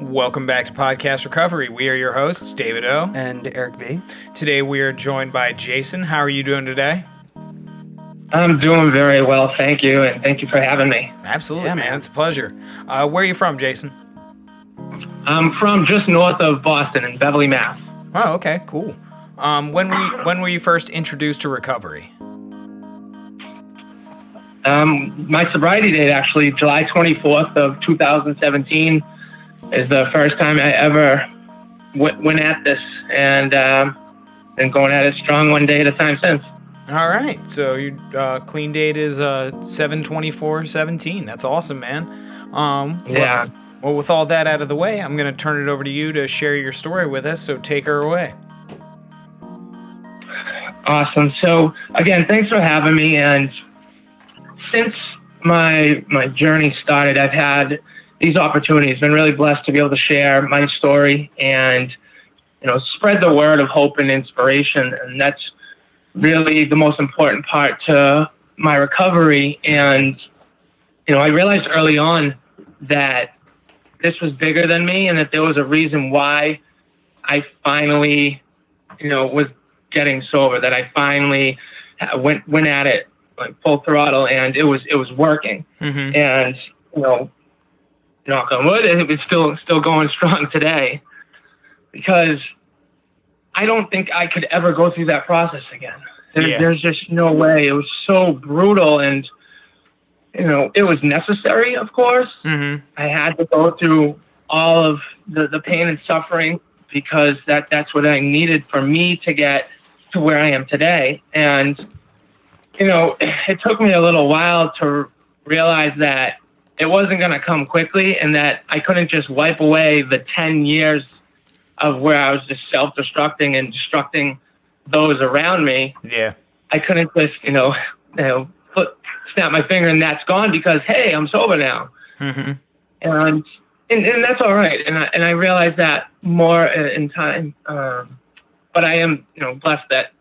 Welcome back to Podcast Recovery. We are your hosts, David O. And Eric V. Today we are joined by Jason. How are you doing today? I'm doing very well, thank you, and thank you for having me. Absolutely, man. It's a pleasure. Where are you from, Jason? I'm from just north of Boston in Beverly, Mass. Oh, okay, cool. When were you first introduced to recovery? My sobriety date, actually, July 24th of 2017, is the first time I ever went at this, and been going at it strong one day at a time since. All right, so your clean date is 7/24/17. That's awesome, man. Yeah. Well, with all that out of the way, I'm going to turn it over to you to share your story with us, so take her away. Awesome. So, again, thanks for having me, and since my journey started, I've had these opportunities. Been really blessed to be able to share my story and, spread the word of hope and inspiration. And that's really the most important part to my recovery. And, I realized early on that this was bigger than me and that there was a reason why I finally, was getting sober, that I finally went at it like full throttle, and it was working. Mm-hmm. And, knock on wood, it's still going strong today, because I don't think I could ever go through that process again. There's just no way. It was so brutal, and it was necessary, of course. Mm-hmm. I had to go through all of the pain and suffering, because that's what I needed for me to get to where I am today. And it took me a little while to realize that it wasn't going to come quickly, and that I couldn't just wipe away the 10 years of where I was just self-destructing and destructing those around me. Yeah. I couldn't just, snap my finger and that's gone, because, hey, I'm sober now. Mm-hmm. And that's all right. And I realized that more in time. But I am, blessed that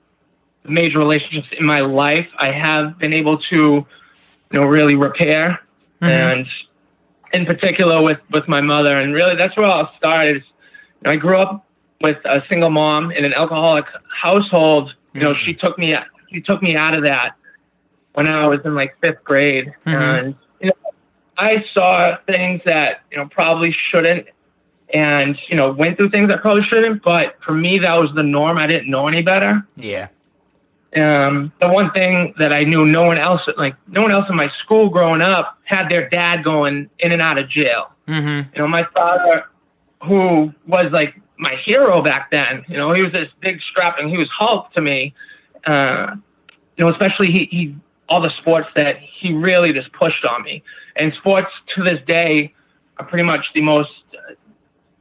major relationships in my life I have been able to, really repair. Mm-hmm. And in particular with my mother. And really that's where all started. I grew up with a single mom in an alcoholic household. Mm-hmm. She took me out of that when I was in like 5th grade. Mm-hmm. And, I saw things that, probably shouldn't, and, went through things that probably shouldn't. But for me, that was the norm. I didn't know any better. Yeah. The one thing that I knew, no one else in my school growing up had their dad going in and out of jail. Mm-hmm. My father, who was like my hero back then, he was this big strapping, he was Hulk to me. Especially he all the sports that he really just pushed on me. And sports to this day are pretty much the most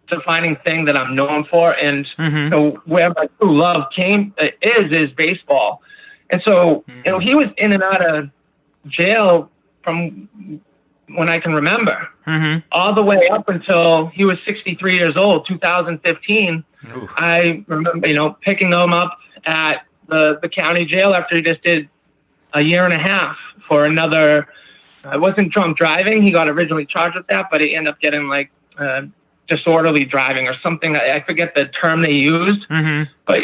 defining thing that I'm known for. And mm-hmm. Where my true love is baseball. And so, mm-hmm. He was in and out of jail from when I can remember, mm-hmm. all the way up until he was 63 years old, 2015. Oof. I remember, picking him up at the county jail after he just did a year and a half for another. It wasn't drunk driving. He got originally charged with that, but he ended up getting like disorderly driving or something. I forget the term they used. Mm-hmm. But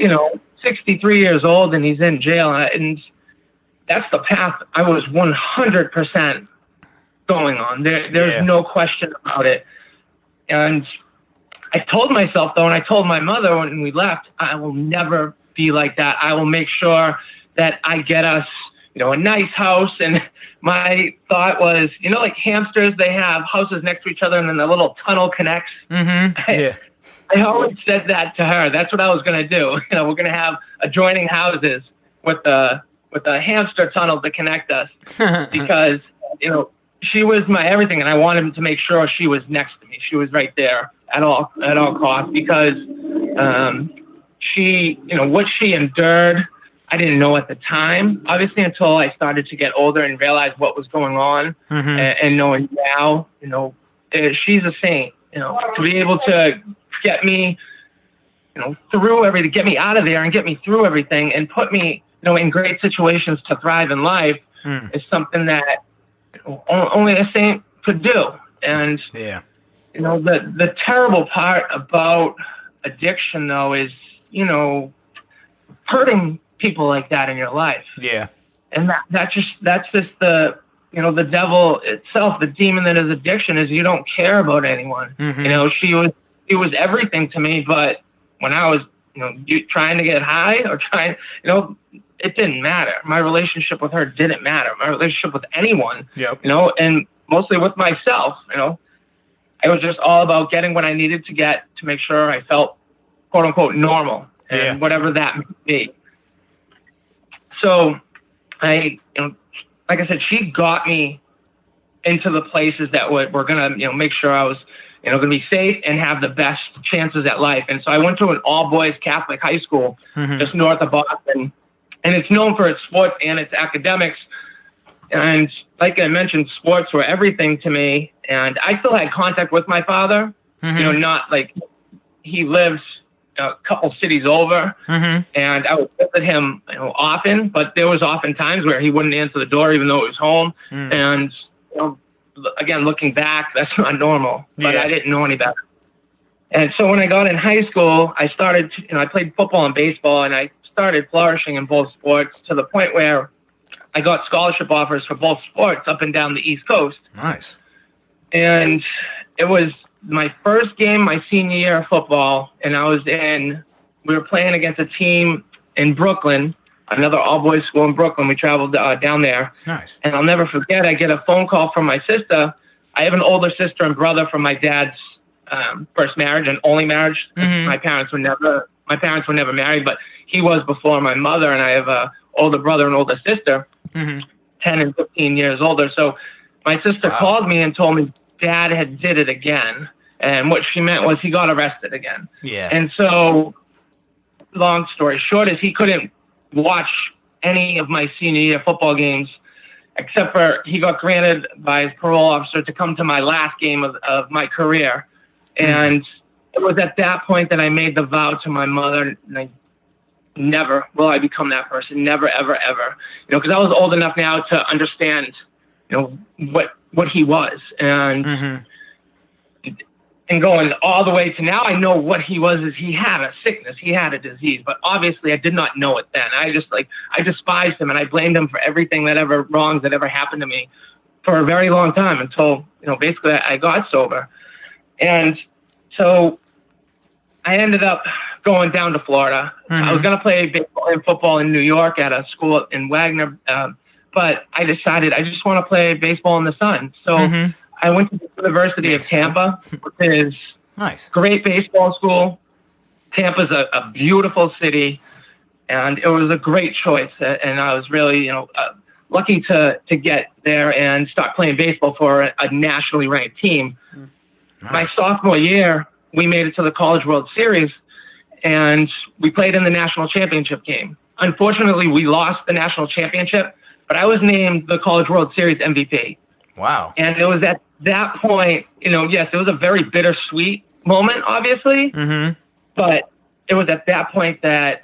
63 years old and he's in jail, and that's the path I was 100% going on. There's no question about it. And I told myself, though, and I told my mother when we left, I will never be like that. I will make sure that I get us, a nice house. And my thought was, like hamsters, they have houses next to each other and then the little tunnel connects. Mm-hmm. Yeah. I always said that to her. That's what I was going to do. We're going to have adjoining houses with a hamster tunnel to connect us, because, she was my everything, and I wanted to make sure she was next to me. She was right there at all costs, because she, what she endured, I didn't know at the time, obviously, until I started to get older and realize what was going on. Mm-hmm. and knowing now, she's a saint, to be able to get me, through everything, get me out of there and get me through everything and put me, in great situations to thrive in life is something that only a saint could do. And yeah, The terrible part about addiction, though, is, hurting people like that in your life. Yeah. And that's just the devil itself, the demon that is addiction, is you don't care about anyone. Mm-hmm. She was everything to me, but when I was, trying to get high or trying, it didn't matter. My relationship with her didn't matter. My relationship with anyone, Yep. And mostly with myself, it was just all about getting what I needed to get to make sure I felt, quote unquote, normal, and whatever that may be. So like I said, she got me into the places that were going to, make sure I was, going to be safe and have the best chances at life. And so I went to an all-boys Catholic high school just north of Boston, and it's known for its sports and its academics. And like I mentioned, sports were everything to me. And I still had contact with my father, not like he lives a couple cities over, and I would visit him often, but there was often times where he wouldn't answer the door even though it was home. And again, looking back, that's not normal, but I didn't know any better. And so when I got in high school, I started I played football and baseball, and I started flourishing in both sports to the point where I got scholarship offers for both sports up and down the East Coast. Nice. And it was my first game my senior year of football, and we were playing against a team in Brooklyn, another all-boys school in Brooklyn. We traveled down there. Nice. And I'll never forget, I get a phone call from my sister. I have an older sister and brother from my dad's first marriage and only marriage. My parents were never married, but he was before my mother, and I have a older brother and older sister, 10 and 15 years older. So my sister called me and told me Dad had did it again. And what she meant was he got arrested again. Yeah. And so, long story short, is he couldn't watch any of my senior year football games, except for he got granted by his parole officer to come to my last game of my career. And it was at that point that I made the vow to my mother, never will I become that person. Never, ever, ever. Because I was old enough now to understand, what he was. And and going all the way to now, I know what he was is he had a sickness, he had a disease, but obviously I did not know it then. I despised him, and I blamed him for everything that ever happened to me for a very long time until, basically I got sober. And so I ended up going down to Florida. I was going to play baseball and football in New York at a school in Wagner, but I decided I just want to play baseball in the sun. So I went to the University of Tampa, which is nice, great baseball school. Tampa's a beautiful city, and it was a great choice. And I was really, lucky to get there and start playing baseball for a nationally ranked team. Nice. My sophomore year, we made it to the College World Series, and we played in the national championship game. Unfortunately, we lost the national championship, but I was named the College World Series MVP. Wow. And it was at that point, yes, it was a very bittersweet moment, obviously, but it was at that point that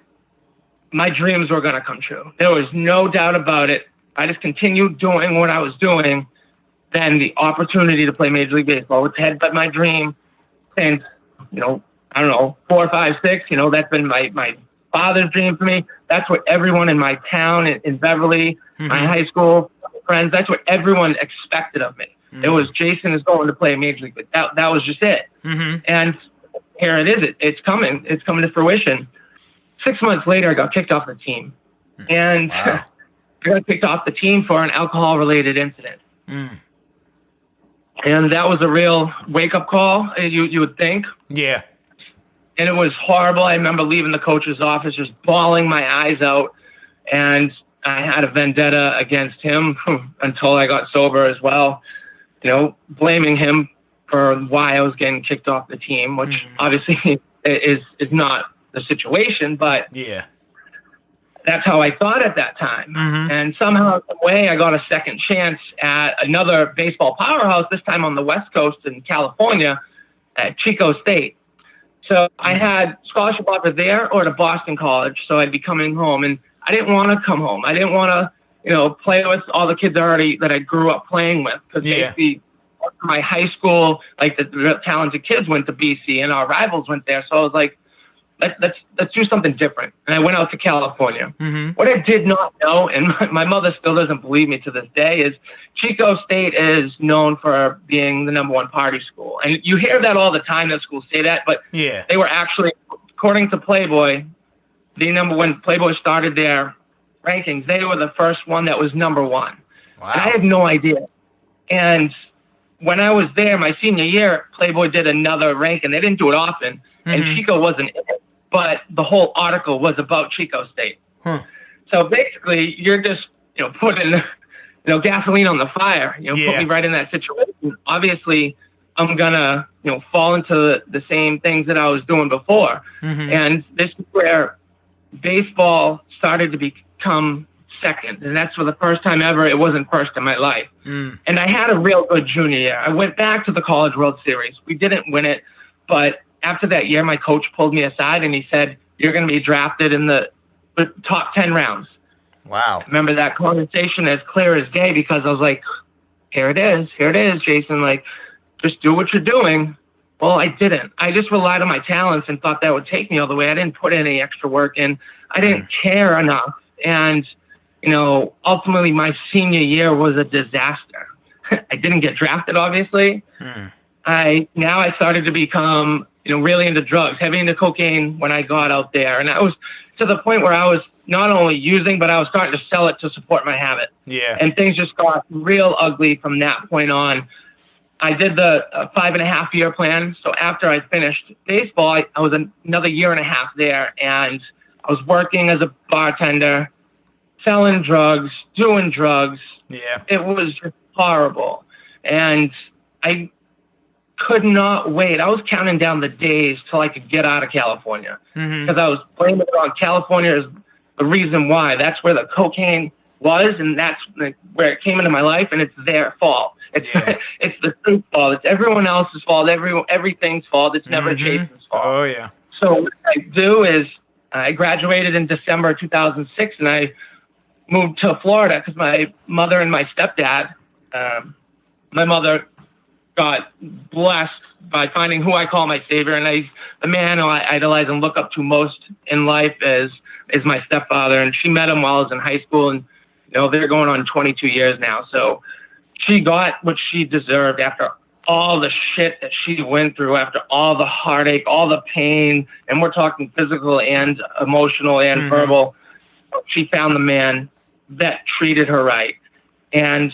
my dreams were going to come true. There was no doubt about it. I just continued doing what I was doing. Then the opportunity to play Major League Baseball, which had been my dream since, I don't know, 4, 5, 6. That's been my father's dream for me. That's what everyone in my town, in Beverly, my high school friends, that's what everyone expected of me. It was Jason is going to play Major League. That was just it. And here it is. It's coming. It's coming to fruition. 6 months later, I got kicked off the team. And I got kicked off the team for an alcohol-related incident. And that was a real wake-up call, you would think. Yeah. And it was horrible. I remember leaving the coach's office just bawling my eyes out. And I had a vendetta against him until I got sober as well. Blaming him for why I was getting kicked off the team, which obviously is not the situation, but yeah, that's how I thought at that time. And somehow, some way, I got a second chance at another baseball powerhouse, this time on the West Coast in California at Chico State. So I had scholarship offers there or to Boston College, so I'd be coming home. And I didn't want to come home. I didn't want to, play with all the kids that I grew up playing with, because they'd be my high school, like the talented kids went to BC and our rivals went there. So I was like, let's do something different. And I went out to California. Mm-hmm. What I did not know, and my mother still doesn't believe me to this day, is Chico State is known for being the #1 party school. And you hear that all the time that schools say that, but Yeah. they were actually, according to Playboy, when Playboy started their rankings, they were the first one that was #1. Wow. And I had no idea. And when I was there, my senior year, Playboy did another ranking. They didn't do it often, and Chico wasn't in it. But the whole article was about Chico State. Huh. So basically, you're just putting gasoline on the fire. Put me right in that situation. Obviously, I'm gonna fall into the same things that I was doing before. Mm-hmm. And this is where baseball started to become second, and that's for the first time ever. It wasn't first in my life. And I had a real good junior year. I went back to the College World Series. We didn't win it, but after that year, my coach pulled me aside and he said, "You're going to be drafted in the top 10 rounds." Wow. I remember that conversation as clear as day, because I was like, here it is, Jason. Like, just do what you're doing. Well, I didn't. I just relied on my talents and thought that would take me all the way. I didn't put any extra work in. I didn't care enough. And, ultimately my senior year was a disaster. I didn't get drafted, obviously. I started to become, really into drugs, heavy into cocaine when I got out there. And I was to the point where I was not only using, but I was starting to sell it to support my habit. Yeah. And things just got real ugly from that point on. I did the 5.5-year plan. So after I finished baseball, I was another year and a half there, and I was working as a bartender, selling drugs, doing drugs. Yeah. It was just horrible. And I could not wait. I was counting down the days till I could get out of California, because I was blaming it on California as the reason why. That's where the cocaine was, and that's where it came into my life, and it's their fault. It's it's the state's fault. It's everyone else's fault. Everything's fault. It's never Jason's fault. Oh yeah. So what I do is I graduated in December 2006, and I moved to Florida because my mother and my stepdad. My mother got blessed by finding who I call my savior, and the man who I idolize and look up to most in life is my stepfather. And she met him while I was in high school, and they're going on 22 years now. So she got what she deserved after all the shit that she went through, after all the heartache, all the pain, and we're talking physical and emotional and verbal. She found the man that treated her right, and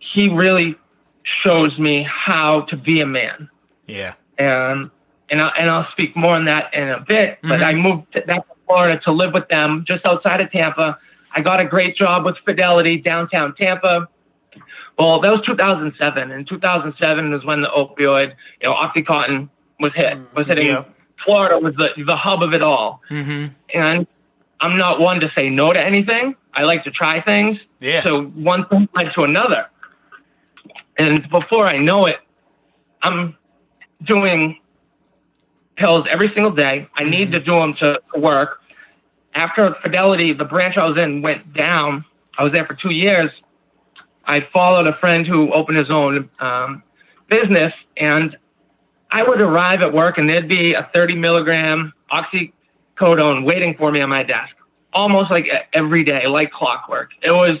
he really shows me how to be a man. Yeah. And I'll speak more on that in a bit, but I moved back to Florida to live with them just outside of Tampa. I got a great job with Fidelity downtown Tampa. Well, that was 2007. And 2007 was when the opioid, OxyContin was hitting. Yeah. Florida was the hub of it all. And I'm not one to say no to anything. I like to try things. Yeah. So one thing led to another. And before I know it, I'm doing pills every single day. I need to do them to work. After Fidelity, the branch I was in, went down. I was there for 2 years. I followed a friend who opened his own business, and I would arrive at work and there'd be a 30 milligram oxycodone waiting for me on my desk, almost like every day, like clockwork. It was,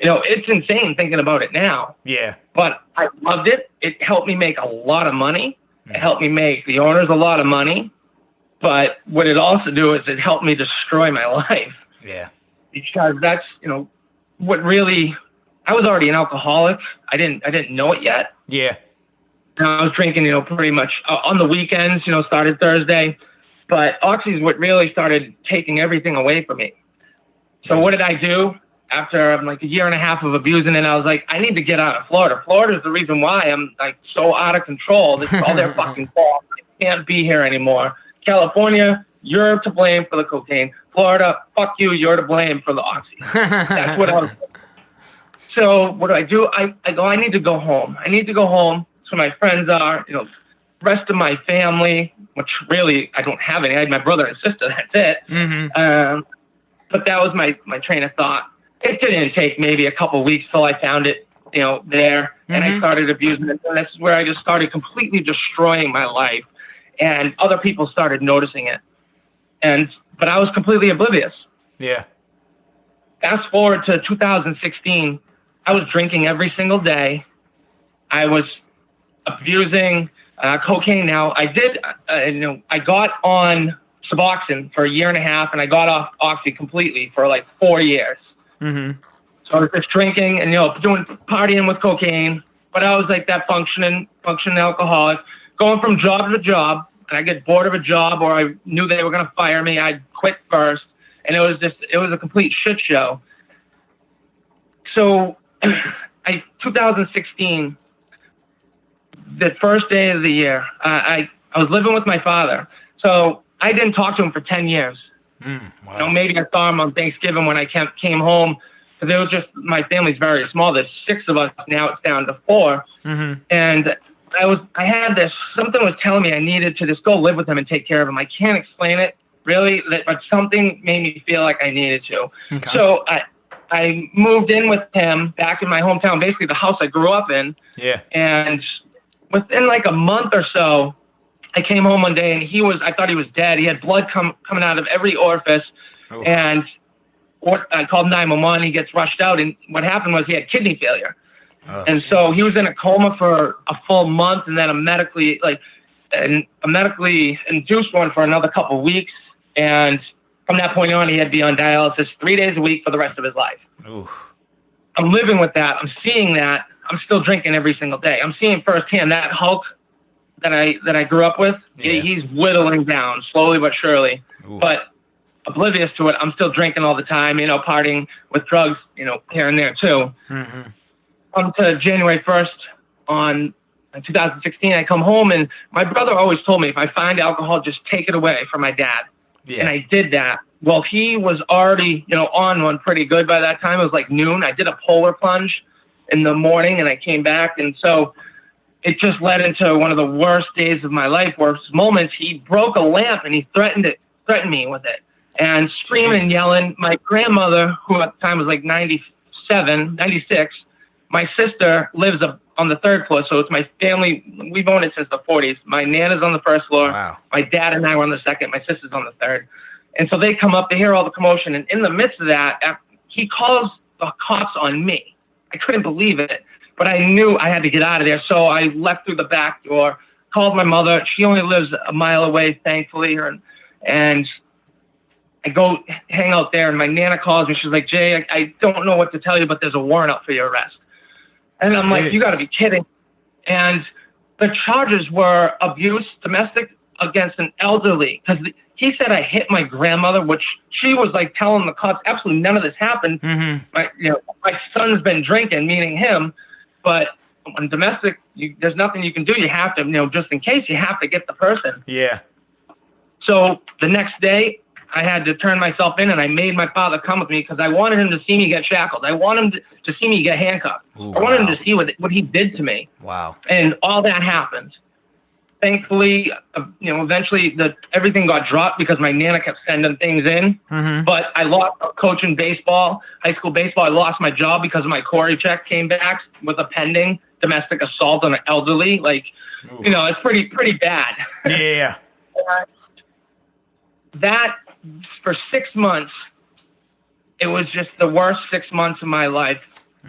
it's insane thinking about it now. Yeah. But I loved it. It helped me make a lot of money. It helped me make the owners a lot of money. But what it also do is it helped me destroy my life. Yeah. Because that's, what really, I was already an alcoholic. I didn't know it yet. Yeah. And I was drinking, pretty much on the weekends, started Thursday. But Oxy is what really started taking everything away from me. So what did I do? After like a year and a half of abusing it, I was like, I need to get out of Florida. Florida is the reason why I'm like so out of control. It's all their fucking fault. I can't be here anymore. California, you're to blame for the cocaine. Florida, fuck you, you're to blame for the Oxy. That's what I was doing. So what do? I go, I need to go home. I need to go home so my friends are, rest of my family, which really I don't have any. I had my brother and sister, that's it. But that was my train of thought. It didn't take maybe a couple weeks till I found it there, and I started abusing it. And that's where I just started completely destroying my life, and other people started noticing it. But I was completely oblivious. Yeah. Fast forward to 2016, I was drinking every single day. I was abusing cocaine. Now I did, I got on Suboxone for a year and a half, and I got off Oxy completely for like 4 years. Mm-hmm. So I was just drinking and partying with cocaine, but I was like that functioning alcoholic, going from job to job. And I get bored of a job, or I knew they were going to fire me, I'd quit first, and it was a complete shit show. So, 2016, the first day of the year, I was living with my father. So I didn't talk to him for 10 years. Wow. Maybe I saw him on Thanksgiving when I came home. Because it was just, my family's very small. There's 6 of us. Now it's down to 4. Mm-hmm. And I had this, something was telling me I needed to just go live with him and take care of him. I can't explain it really, but something made me feel like I needed to. Okay. So I moved in with him back in my hometown, basically the house I grew up in. Yeah. And within like a month or so, I came home one day and I thought he was dead. He had blood coming out of every orifice. Oh. And I called 911. He gets rushed out. And what happened was he had kidney failure. Oh, and so he was in a coma for a full month, and then a medically induced one for another couple of weeks. And from that point on, he had to be on dialysis 3 days a week for the rest of his life. Oof. I'm living with that. I'm seeing that. I'm still drinking every single day. I'm seeing firsthand that Hulk that I grew up with. Yeah. He's whittling down slowly but surely. Oof. But oblivious to it, I'm still drinking all the time. Partying with drugs. Here and there too. Mm-hmm. Come to January 1st in 2016, I come home, and my brother always told me, if I find alcohol, just take it away from my dad. Yeah. And I did that. Well, he was already, on one pretty good by that time. It was like noon. I did a polar plunge in the morning, and I came back. And so it just led into one of the worst days of my life, worst moments. He broke a lamp, and he threatened me with it, and screaming and yelling. My grandmother, who at the time was like 97, 96, my sister lives up on the 3rd floor, so it's my family. We've owned it since the 40s. My Nana's on the 1st floor. Wow. My dad and I were on the 2nd. My sister's on the 3rd. And so they come up, they hear all the commotion, and in the midst of that, he calls the cops on me. I couldn't believe it, but I knew I had to get out of there, so I left through the back door, called my mother. She only lives a mile away, thankfully, and I go hang out there, and my Nana calls me. She's like, Jay, I don't know what to tell you, but there's a warrant out for your arrest. And I'm like, you got to be kidding. And the charges were abuse, domestic against an elderly. Because he said I hit my grandmother, which she was like telling the cops, absolutely none of this happened. Mm-hmm. My son's been drinking, meaning him. But on domestic, there's nothing you can do. You have to, just in case, you have to get the person. Yeah. So the next day, I had to turn myself in, and I made my father come with me because I wanted him to see me get shackled. I want him to see me get handcuffed. Ooh, I wanted wow. him to see what he did to me. Wow. And all that happened. Thankfully, eventually everything got dropped because my Nana kept sending things in. Mm-hmm. But I lost coaching baseball, high school baseball. I lost my job because my Corey check came back with a pending domestic assault on an elderly. Oof. It's pretty bad. Yeah. That, for 6 months, it was just the worst 6 months of my life.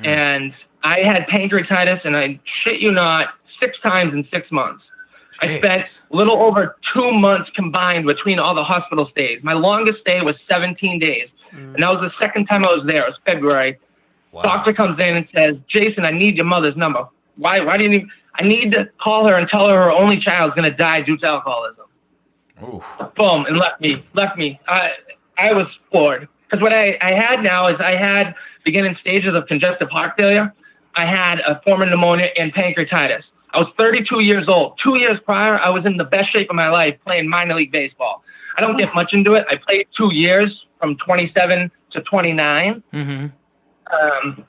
And I had pancreatitis, and I shit you not, 6 times in 6 months. I spent a little over 2 months combined between all the hospital stays. My longest stay was 17 days. And that was the second time I was there. It was February. Wow. Doctor comes in and says, Jason, I need your mother's number. Why do you need? I need to call her and tell her only child's going to die due to alcoholism. Oof. Boom, and left me. I was floored. Because what I had now is I had beginning stages of congestive heart failure. I had a form of pneumonia and pancreatitis. I was 32 years old. 2 years prior, I was in the best shape of my life playing minor league baseball. I don't get much into it. I played 2 years from 27 to 29. Mm-hmm.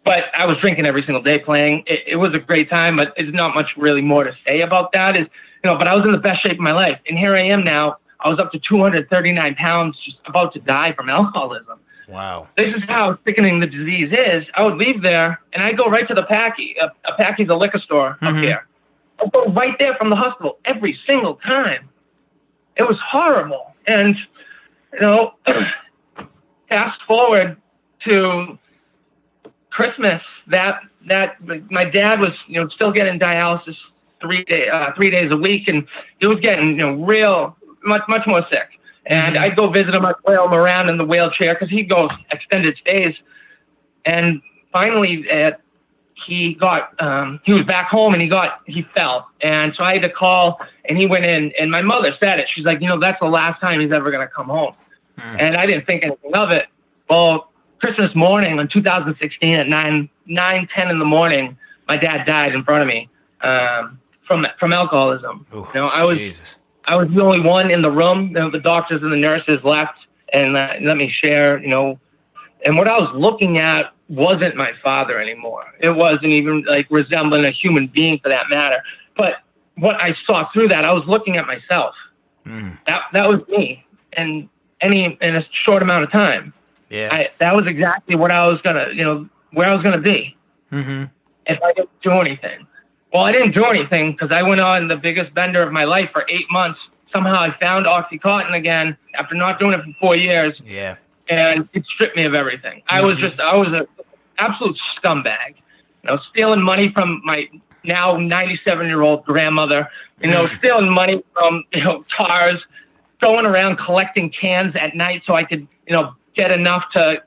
But I was drinking every single day playing. It was a great time, but there's not much really more to say about that. But I was in the best shape of my life. And here I am now. I was up to 239 pounds, just about to die from alcoholism. Wow. This is how sickening the disease is. I would leave there and I'd go right to the Packy. A Packy's a liquor store up here. I'd go right there from the hospital every single time. It was horrible. And, fast forward to Christmas, that my dad was, still getting dialysis 3 days a week, and he was getting, much more sick. And I'd go visit him, I'd wheel him around in the wheelchair because he'd go extended stays. And finally, he was back home and he fell. And so I had to call, and he went in, and my mother said it. She's like, that's the last time he's ever going to come home. And I didn't think anything of it. Well, Christmas morning in 2016 at 9:10 in the morning, my dad died in front of me from alcoholism. Ooh, Jesus. I was the only one in the room. The doctors and the nurses left and let me share, and what I was looking at wasn't my father anymore. It wasn't even like resembling a human being for that matter. But what I saw through that, I was looking at myself. That was me in a short amount of time. Yeah. That was exactly what I was where I was gonna be if I didn't do anything. Well, I didn't do anything because I went on the biggest bender of my life for 8 months. Somehow I found OxyContin again after not doing it for 4 years. Yeah. And it stripped me of everything. I was an absolute scumbag. Stealing money from my now 97-year-old grandmother. Stealing money from cars, going around collecting cans at night so I could get enough to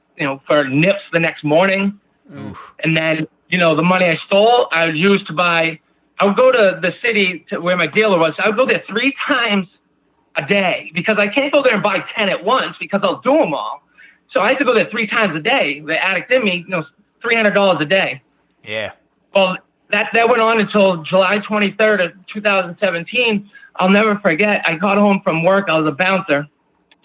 for nips the next morning. Oof. And then the money I stole, I would use to buy. I would go to the city to where my dealer was. I would go there 3 times a day because I can't go there and buy 10 at once because I'll do them all. So I had to go there 3 times a day. The addict in me, $300 a day. Yeah. Well, that went on until July 23rd of 2017. I'll never forget. I got home from work. I was a bouncer.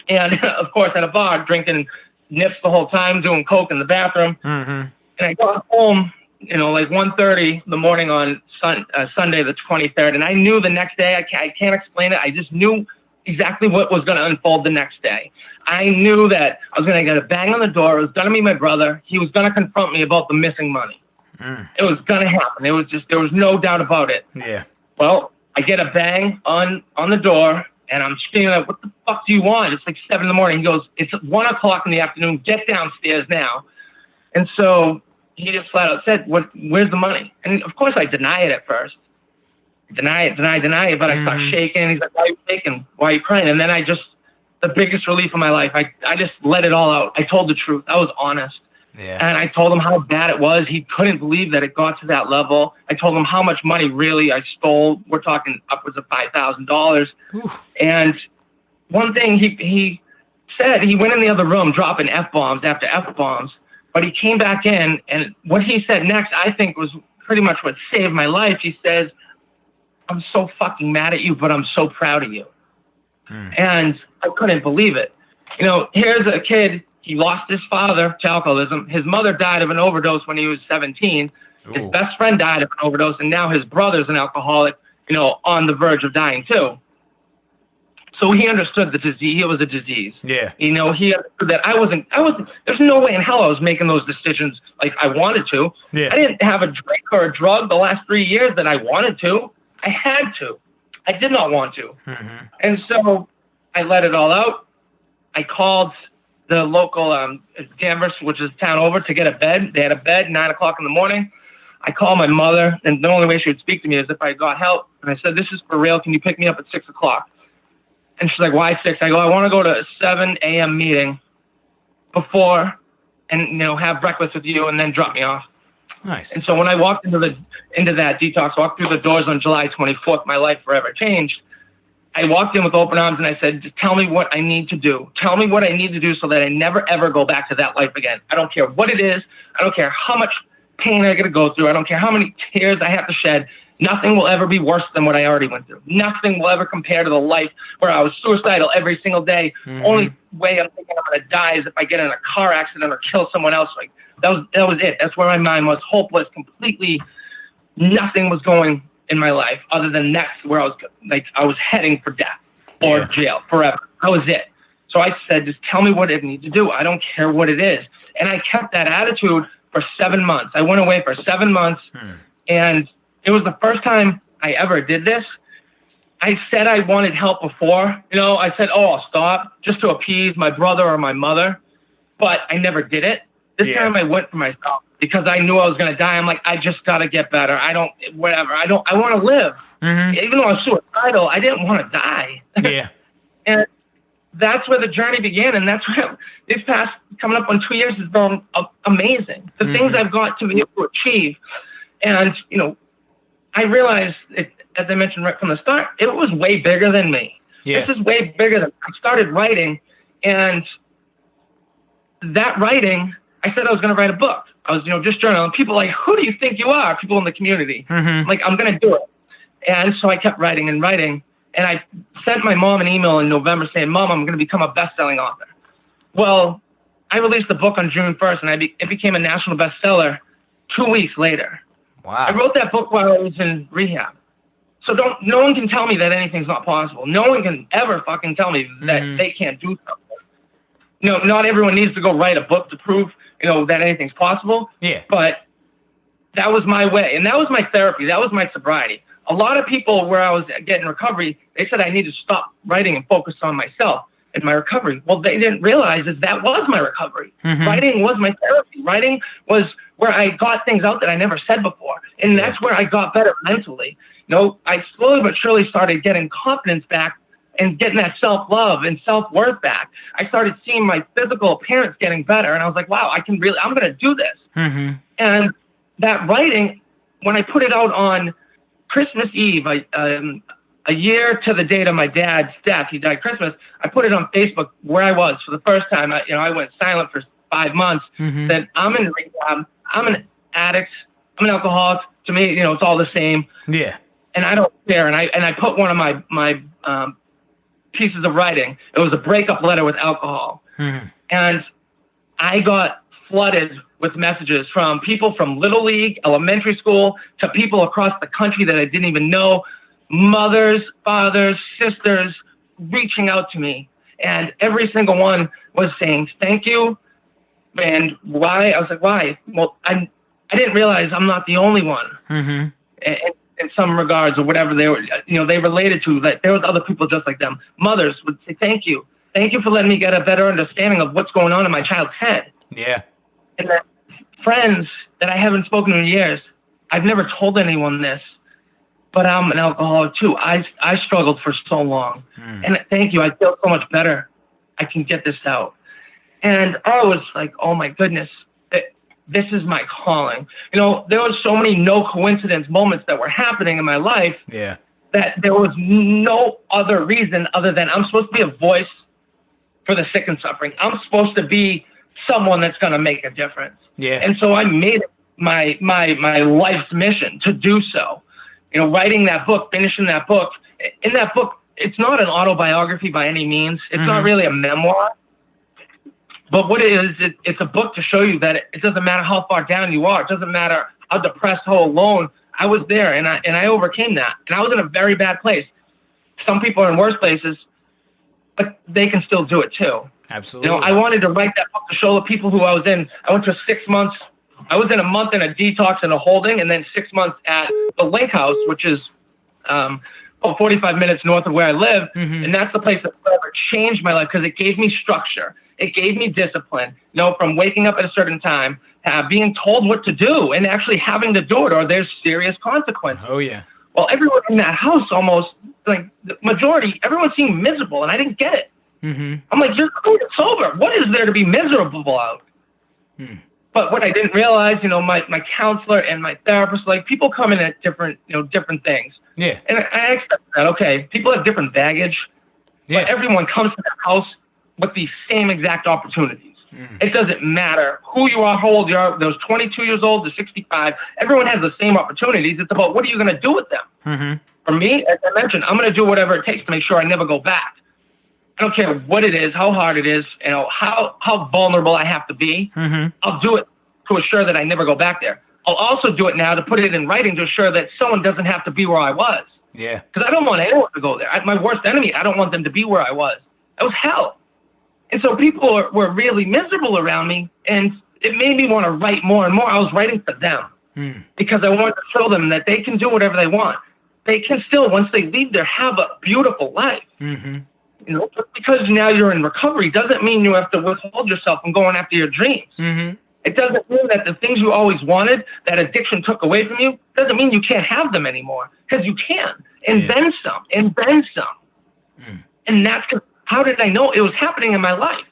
And, of course, at a bar, drinking nips the whole time, doing coke in the bathroom. And I got home, like 1:30 in the morning on Sunday the 23rd. And I knew the next day, I can't explain it. I just knew exactly what was going to unfold the next day. I knew that I was going to get a bang on the door. It was going to be my brother. He was going to confront me about the missing money. It was going to happen. It was there was no doubt about it. Yeah. Well, I get a bang on the door, and I'm screaming out, "What the fuck do you want?" It's like 7 in the morning. He goes, "It's 1 o'clock in the afternoon. Get downstairs now." And so he just flat out said, "Where's the money?" And of course I deny it at first. Deny it. But I start shaking. He's like, "Why are you shaking? Why are you crying?" And then the biggest relief of my life, I just let it all out. I told the truth. I was honest. Yeah. And I told him how bad it was. He couldn't believe that it got to that level. I told him how much money really I stole. We're talking upwards of $5,000. And one thing he said, he went in the other room dropping F-bombs after F-bombs, but he came back in, and what he said next, I think, was pretty much what saved my life. He says, "I'm so fucking mad at you, but I'm so proud of you." And I couldn't believe it. Here's a kid. He lost his father to alcoholism. His mother died of an overdose when he was 17. His best friend died of an overdose, and now his brother's an alcoholic, on the verge of dying too. So he understood the disease. It was a disease. Yeah. He understood that I wasn't, there's no way in hell I was making those decisions like I wanted to. Yeah. I didn't have a drink or a drug the last 3 years that I wanted to. I had to. I did not want to. And so I let it all out. I called the local Danvers, which is a town over, to get a bed. They had a bed, 9 o'clock in the morning. I called my mother, and the only way she would speak to me is if I got help. And I said, "This is for real. Can you pick me up at 6 o'clock? And she's like, "Why 6? I go, "I want to go to a 7 a.m. meeting before and, have breakfast with you and then drop me off." Nice. And so when I walked into that detox, walked through the doors on July 24th, my life forever changed. I walked in with open arms and I said, "Just tell me what I need to do. Tell me what I need to do so that I never, ever go back to that life again. I don't care what it is. I don't care how much pain I got to go through. I don't care how many tears I have to shed. Nothing will ever be worse than what I already went through. Nothing will ever compare to the life where I was suicidal every single day. Only way I'm thinking I'm going to die is if I get in a car accident or kill someone else." Like that was it. That's where my mind was, hopeless, completely. Nothing was going in my life other than next, where I was heading for death or jail forever. That was it. So I said, just tell me what I need to do. I don't care what it is. And I kept that attitude for 7 months. I went away for 7 months, and it was the first time I ever did this. I said I wanted help before. I said, I'll stop just to appease my brother or my mother, but I never did it. This time I went for myself because I knew I was going to die. I'm like, I just got to get better. I want to live. Even though I was suicidal, I didn't want to die. Yeah. And that's where the journey began. And that's where these past coming up on 2 years has been amazing. The things I've got to be able to achieve. And, I realized, as I mentioned right from the start, it was way bigger than me. Yeah. This is way bigger than I started writing. And that writing, I said I was going to write a book. I was, just journaling. People were like, who do you think you are? People in the community. I'm like, I'm going to do it. And so I kept writing and writing. And I sent my mom an email in November saying, Mom, I'm going to become a best-selling author. Well, I released the book on June 1st, and it became a national bestseller 2 weeks later. Wow. I wrote that book while I was in rehab. So no one can tell me that anything's not possible. No one can ever fucking tell me that they can't do something. Not everyone needs to go write a book to prove, that anything's possible. Yeah. But that was my way. And that was my therapy. That was my sobriety. A lot of people where I was getting recovery, they said I need to stop writing and focus on myself and my recovery. Well, they didn't realize that was my recovery. Writing was my therapy. Writing was where I got things out that I never said before. And that's where I got better mentally. I slowly but surely started getting confidence back and getting that self-love and self-worth back. I started seeing my physical appearance getting better. And I was like, wow, I'm going to do this. And that writing, when I put it out on Christmas Eve, a year to the date of my dad's death, he died Christmas, I put it on Facebook where I was for the first time. I went silent for 5 months. That I'm in rehab, I'm an addict, I'm an alcoholic. To me, it's all the same. Yeah. And I don't care. And I put one of my pieces of writing. It was a breakup letter with alcohol. And I got flooded with messages from people from Little League, elementary school, to people across the country that I didn't even know, mothers, fathers, sisters, reaching out to me. And every single one was saying, thank you. And why? I was like, why? Well, I didn't realize I'm not the only one. In some regards, or whatever they were, they related to, that there was other people just like them. Mothers would say, thank you. Thank you for letting me get a better understanding of what's going on in my child's head. Yeah. And that friends that I haven't spoken to in years, I've never told anyone this, but I'm an alcoholic too. I struggled for so long. And thank you. I feel so much better. I can get this out. And I was like, oh my goodness, this is my calling. There was so many no coincidence moments that were happening in my life. Yeah. That there was no other reason other than I'm supposed to be a voice for the sick and suffering. I'm supposed to be someone that's going to make a difference. Yeah. And so I made it my life's mission to do so. Writing that book, finishing that book. In that book, it's not an autobiography by any means. It's not really a memoir. But what it is, it's a book to show you that it doesn't matter how far down you are. It doesn't matter how depressed, how alone. I was there, and I overcame that. And I was in a very bad place. Some people are in worse places, but they can still do it too. Absolutely. I wanted to write that book to show the people who I was in. I went to 6 months. I was in a month in a detox and a holding, and then 6 months at the Link House, which is 45 minutes north of where I live. And that's the place that forever changed my life because it gave me structure. It gave me discipline, from waking up at a certain time, being told what to do, and actually having to do it, or there's serious consequences. Oh, yeah. Well, everyone in that house, almost, like the majority, everyone seemed miserable, and I didn't get it. I'm like, you're clean and sober. What is there to be miserable about? But what I didn't realize, my counselor and my therapist, like, people come in at different things. Yeah. And I accept that. Okay, people have different baggage, but everyone comes to that house with the same exact opportunities. It doesn't matter who you are, how old you are, those 22 years old to 65, everyone has the same opportunities. It's about what are you going to do with them? For me, as I mentioned, I'm going to do whatever it takes to make sure I never go back. I don't care what it is, how hard it is, how vulnerable I have to be. I'll do it to assure that I never go back there. I'll also do it now to put it in writing to assure that someone doesn't have to be where I was. Yeah. Because I don't want anyone to go there. My worst enemy, I don't want them to be where I was. That was hell. And so people were really miserable around me, and it made me want to write more and more. I was writing for them because I wanted to show them that they can do whatever they want. They can still, once they leave there, have a beautiful life. Mm-hmm. You know, just because now you're in recovery doesn't mean you have to withhold yourself from going after your dreams. Mm-hmm. It doesn't mean that the things you always wanted, that addiction took away from you, doesn't mean you can't have them anymore, because you can, and then some, and then some. And that's how did I know it was happening in my life?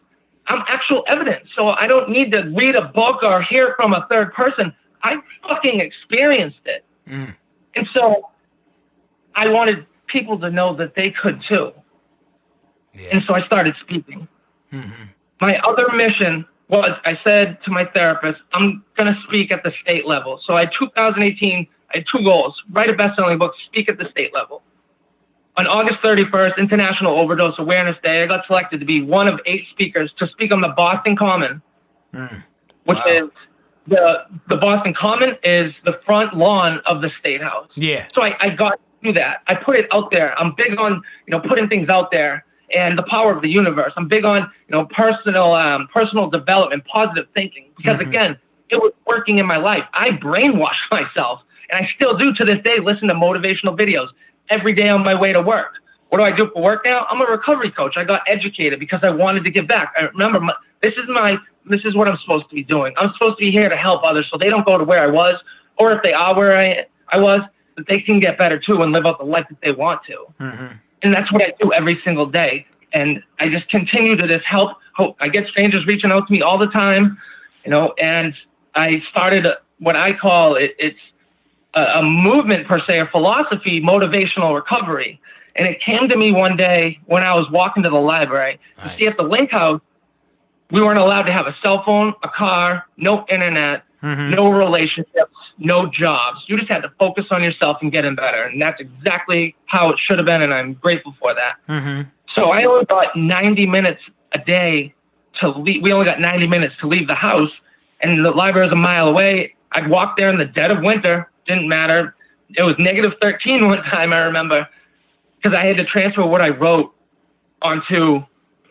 I'm actual evidence, so I don't need to read a book or hear from a third person. I fucking experienced it. And so I wanted people to know that they could too. And so I started speaking. My other mission was, I said to my therapist, I'm going to speak at the state level. So 2018, I had 2 goals: write a best-selling book, speak at the state level. On August 31st, International Overdose Awareness Day, I got selected to be one of 8 speakers to speak on the Boston Common, which is the Boston Common is the front lawn of the State House. So I got to do that. I put it out there. I'm big on, putting things out there and the power of the universe. I'm big on, personal development, positive thinking, because again, it was working in my life. I brainwashed myself, and I still do to this day, listen to motivational videos every day on my way to work. What do I do for work now? I'm a recovery coach. I got educated because I wanted to give back. I remember this is what I'm supposed to be doing. I'm supposed to be here to help others so they don't go to where I was, or if they are where I was, that they can get better too and live out the life that they want to. And that's what I do every single day. And I just continue to just help. I get strangers reaching out to me all the time, and I started what I call it's a movement per se, a philosophy, motivational recovery. And it came to me one day when I was walking to the library. You see, at the Link House, we weren't allowed to have a cell phone, a car, no internet, no relationships, no jobs. You just had to focus on yourself and getting better. And that's exactly how it should have been, and I'm grateful for that. So I only got 90 minutes a day to leave. We only got 90 minutes to leave the house, and the library is a mile away. I'd walk there in the dead of winter. Didn't matter. It was -13 one time, I remember, because I had to transfer what I wrote onto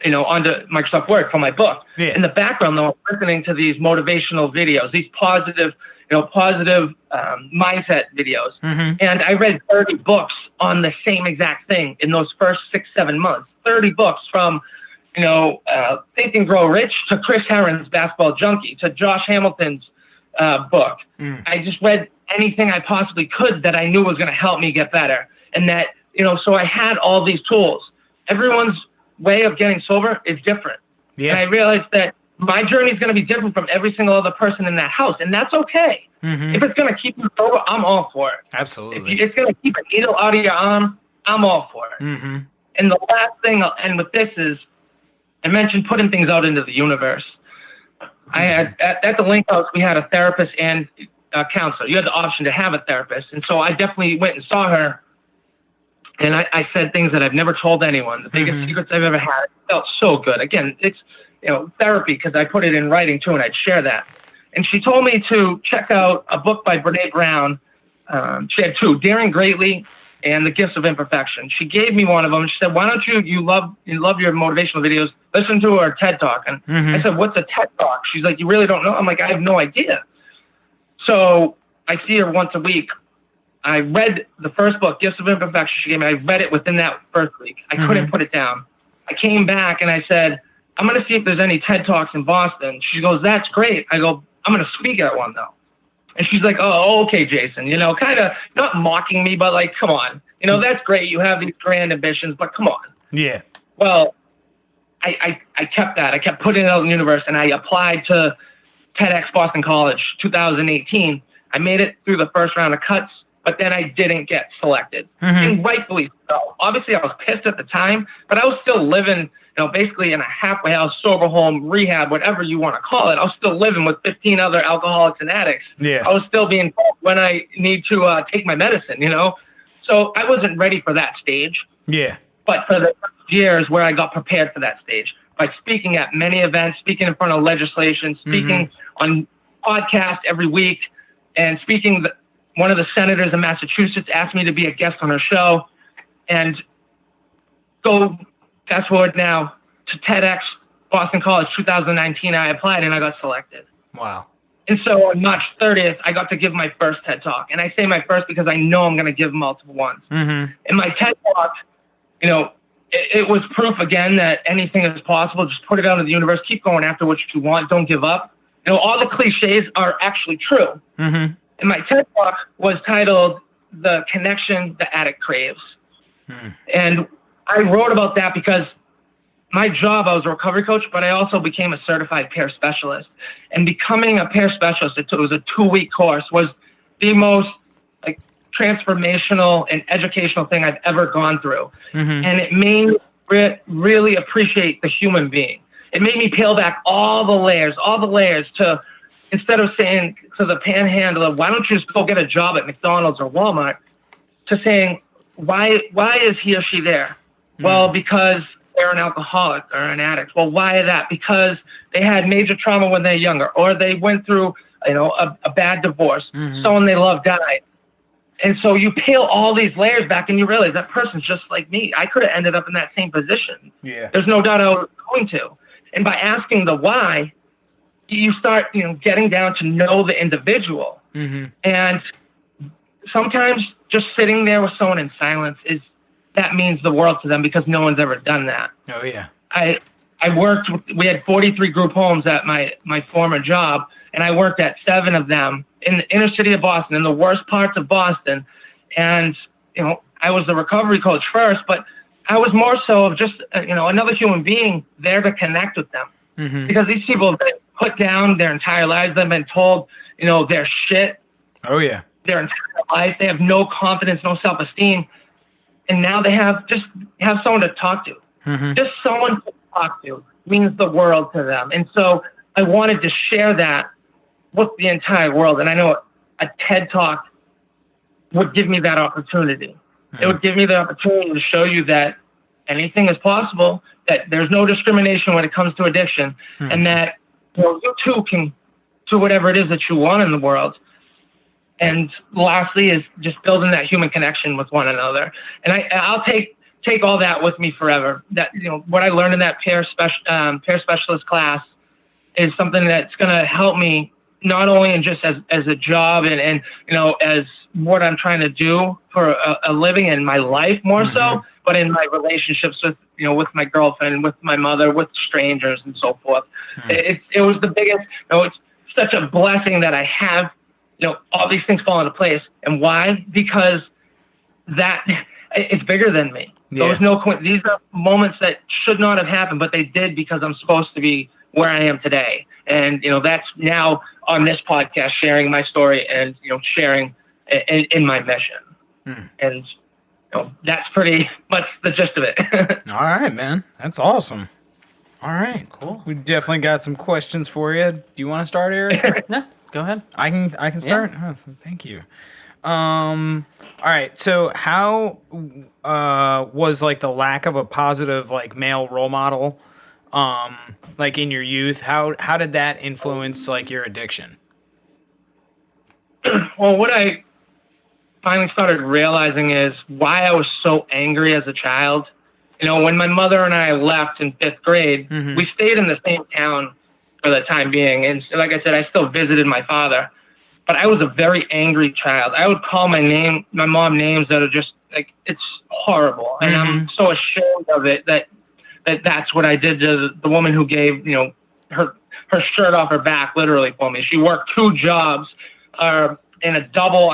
Microsoft Word for my book. In the background, though, I'm listening to these motivational videos, these positive mindset videos. And I read 30 books on the same exact thing in those first 6-7 months. 30 books from, Think and Grow Rich to Chris Herron's Basketball Junkie to Josh Hamilton's book. I just read anything I possibly could that I knew was going to help me get better. And that, so I had all these tools. Everyone's way of getting sober is different. And I realized that my journey is going to be different from every single other person in that house. And that's okay. If it's going to keep you sober, I'm all for it. Absolutely. If it's going to keep a needle out of your arm, I'm all for it. And the last thing I'll end with this is, I mentioned putting things out into the universe. I had at the Link House, we had a therapist and a counselor. You had the option to have a therapist. And so I definitely went and saw her. And I said things that I've never told anyone. The biggest secrets I've ever had. It felt so good. Again, it's therapy, because I put it in writing too, and I'd share that. And she told me to check out a book by Brene Brown. She had 2, Daring Greatly and The Gifts of Imperfection. She gave me one of them. She said, "Why don't you love your motivational videos? Listen to her TED Talk." And I said, "What's a TED Talk?" She's like, "You really don't know?" I'm like, "I have no idea." So I see her once a week. I read the first book, Gifts of Imperfection. She gave me. I read it within that first week. I couldn't put it down. I came back and I said, "I'm going to see if there's any TED Talks in Boston." She goes, "That's great." I go, "I'm going to speak at one though." And she's like, "Oh, okay, Jason." Kind of not mocking me, but like, come on. That's great. You have these grand ambitions, but come on. Well, I kept that. I kept putting it out in the universe, and I applied to TEDx Boston College 2018. I made it through the first round of cuts, but then I didn't get selected. And rightfully so. Obviously, I was pissed at the time, but I was still living, basically in a halfway house, sober home, rehab, whatever you want to call it. I was still living with 15 other alcoholics and addicts. I was still being told when I need to take my medicine, So I wasn't ready for that stage. But for the years where I got prepared for that stage, by speaking at many events, speaking in front of legislation, speaking on podcasts every week, and speaking one of the senators in Massachusetts asked me to be a guest on her show, and go fast forward now to TEDx Boston College 2019, I applied and I got selected. Wow. And so on March 30th, I got to give my first TED Talk. And I say my first because I know I'm going to give multiple ones. Mm-hmm. And my TED Talk, it was proof again that anything is possible. Just put it out in the universe. Keep going after what you want. Don't give up. All the cliches are actually true. Mm-hmm. And my TED Talk was titled The Connection the Addict Craves. Mm. And I wrote about that because my job, I was a recovery coach, but I also became a certified peer specialist. And becoming a peer specialist, it was a 2-week course, was the most transformational and educational thing I've ever gone through. Mm-hmm. And it made me really appreciate the human being. It made me peel back all the layers to, instead of saying to the panhandler, why don't you just go get a job at McDonald's or Walmart, to saying, why is he or she there? Mm-hmm. Well, because they're an alcoholic or an addict. Well, why is that? Because they had major trauma when they're younger, or they went through, a bad divorce. Mm-hmm. Someone they love died. And so you peel all these layers back and you realize that person's just like me. I could have ended up in that same position. Yeah. There's no doubt I was going to. And by asking the why, you start, getting down to know the individual. Mm-hmm. And sometimes just sitting there with someone in silence that means the world to them, because no one's ever done that. Oh yeah. We had 43 group homes at my former job, and I worked at 7 of them in the inner city of Boston, in the worst parts of Boston. And, I was the recovery coach first, but I was more so of just, another human being there to connect with them. Mm-hmm. Because these people have been put down their entire lives. They've been told, they're shit. Oh yeah. Their entire life. They have no confidence, no self-esteem. And now they have someone to talk to. Mm-hmm. Just someone to talk to means the world to them. And so I wanted to share that with the entire world. And I know a TED Talk would give me that opportunity. Mm-hmm. It would give me the opportunity to show you that anything is possible, that there's no discrimination when it comes to addiction, mm-hmm. and that you too can do whatever it is that you want in the world. And lastly is just building that human connection with one another. And I'll take all that with me forever. That, what I learned in that peer specialist class is something that's going to help me not only in just as a job and as what I'm trying to do for a living in my life more mm-hmm. so, but in my relationships with, with my girlfriend, with my mother, with strangers and so forth. Mm-hmm. It was the biggest, it's such a blessing that I have, all these things fall into place. And why? Because it's bigger than me. Yeah. There was these are moments that should not have happened, but they did, because I'm supposed to be where I am today. And, that's now on this podcast, sharing my story and, sharing in my mission. Mm. And, that's pretty much the gist of it. All right, man. That's awesome. All right, cool. We definitely got some questions for you. Do you want to start, Eric? No, go ahead. I can start. Yeah. Oh, thank you. All right. So how was the lack of a positive male role model in your youth? How did that influence your addiction? Well, what I finally started realizing is why I was so angry as a child. When my mother and I left in 5th grade, mm-hmm. we stayed in the same town for the time being. And like I said, I still visited my father, but I was a very angry child. I would call my mom names that are just it's horrible. And mm-hmm. I'm so ashamed of it that's what I did to the woman who gave, her shirt off her back literally for me. She worked 2 jobs in a double,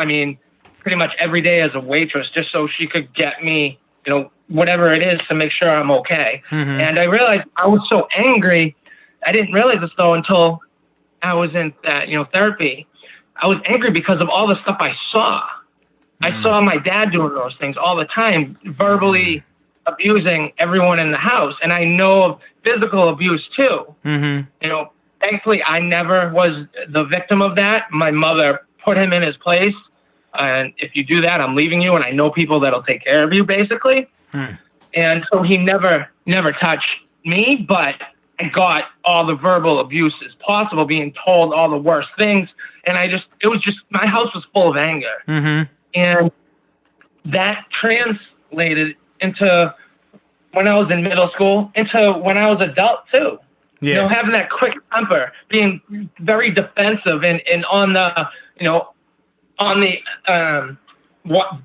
pretty much every day as a waitress, just so she could get me, whatever it is to make sure I'm okay. Mm-hmm. And I realized I was so angry. I didn't realize this though until I was in therapy. I was angry because of all the stuff I saw. Mm-hmm. I saw my dad doing those things all the time, verbally abusing everyone in the house. And I know of physical abuse too. Mm-hmm. Thankfully I never was the victim of that. My mother put him in his place. And if you do that, I'm leaving you. And I know people that'll take care of you, basically. Hmm. And so he never touched me, but I got all the verbal abuses possible, being told all the worst things. And my house was full of anger. Mm-hmm. And that translated into when I was in middle school, into when I was adult too. Yeah. Having that quick temper, being very defensive and on the, on the, what,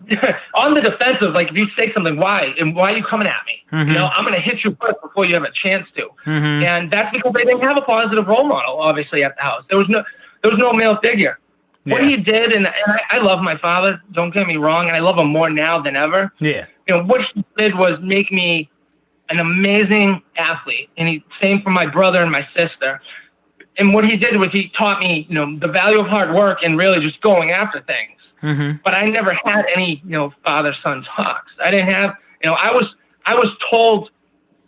on the defensive, like if you say something, why are you coming at me? I'm going to hit you first before you have a chance to. And that's because they didn't have a positive role model, obviously, at the house. There was no male figure. What he did, and I love my father, don't get me wrong, and I love him more now than ever. Yeah. What he did was make me an amazing athlete, and same for my brother and my sister. And what he did was he taught me, the value of hard work and really just going after things. But I never had any, father-son talks. I didn't have, I was told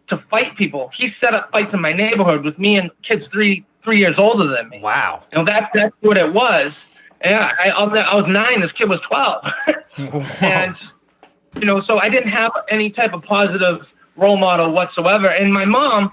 to fight people. He set up fights in my neighborhood with me and kids 3 years older than me. Wow. That's what it was. Yeah, I was 9. This kid was 12. And, so I didn't have any type of positive role model whatsoever. And my mom,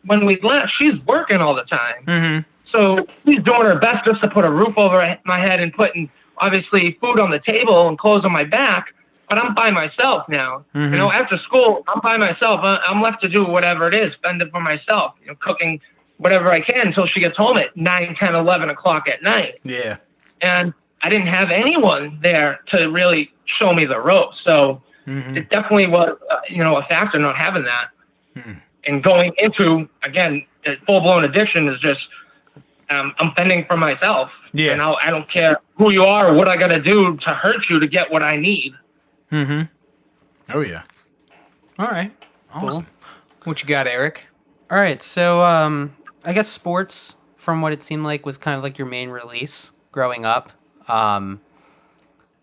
when we left, she's working all the time. So she's doing her best just to put a roof over my head and putting, obviously, food on the table and clothes on my back. But I'm by myself now. After school, I'm by myself. I'm left to do whatever it is, spend it for myself, cooking whatever I can until she gets home at 9, 10, 11 o'clock at night. Yeah. And I didn't have anyone there to really show me the ropes. So it definitely was, a factor not having that. And going into, again, full-blown addiction is just, I'm fending for myself. Yeah. And I don't care who you are or what I got to do to hurt you to get what I need. Oh, yeah. All right. Awesome. Cool. What you got, Eric? All right. So I guess sports, from what it seemed like, was kind of like your main release growing up. And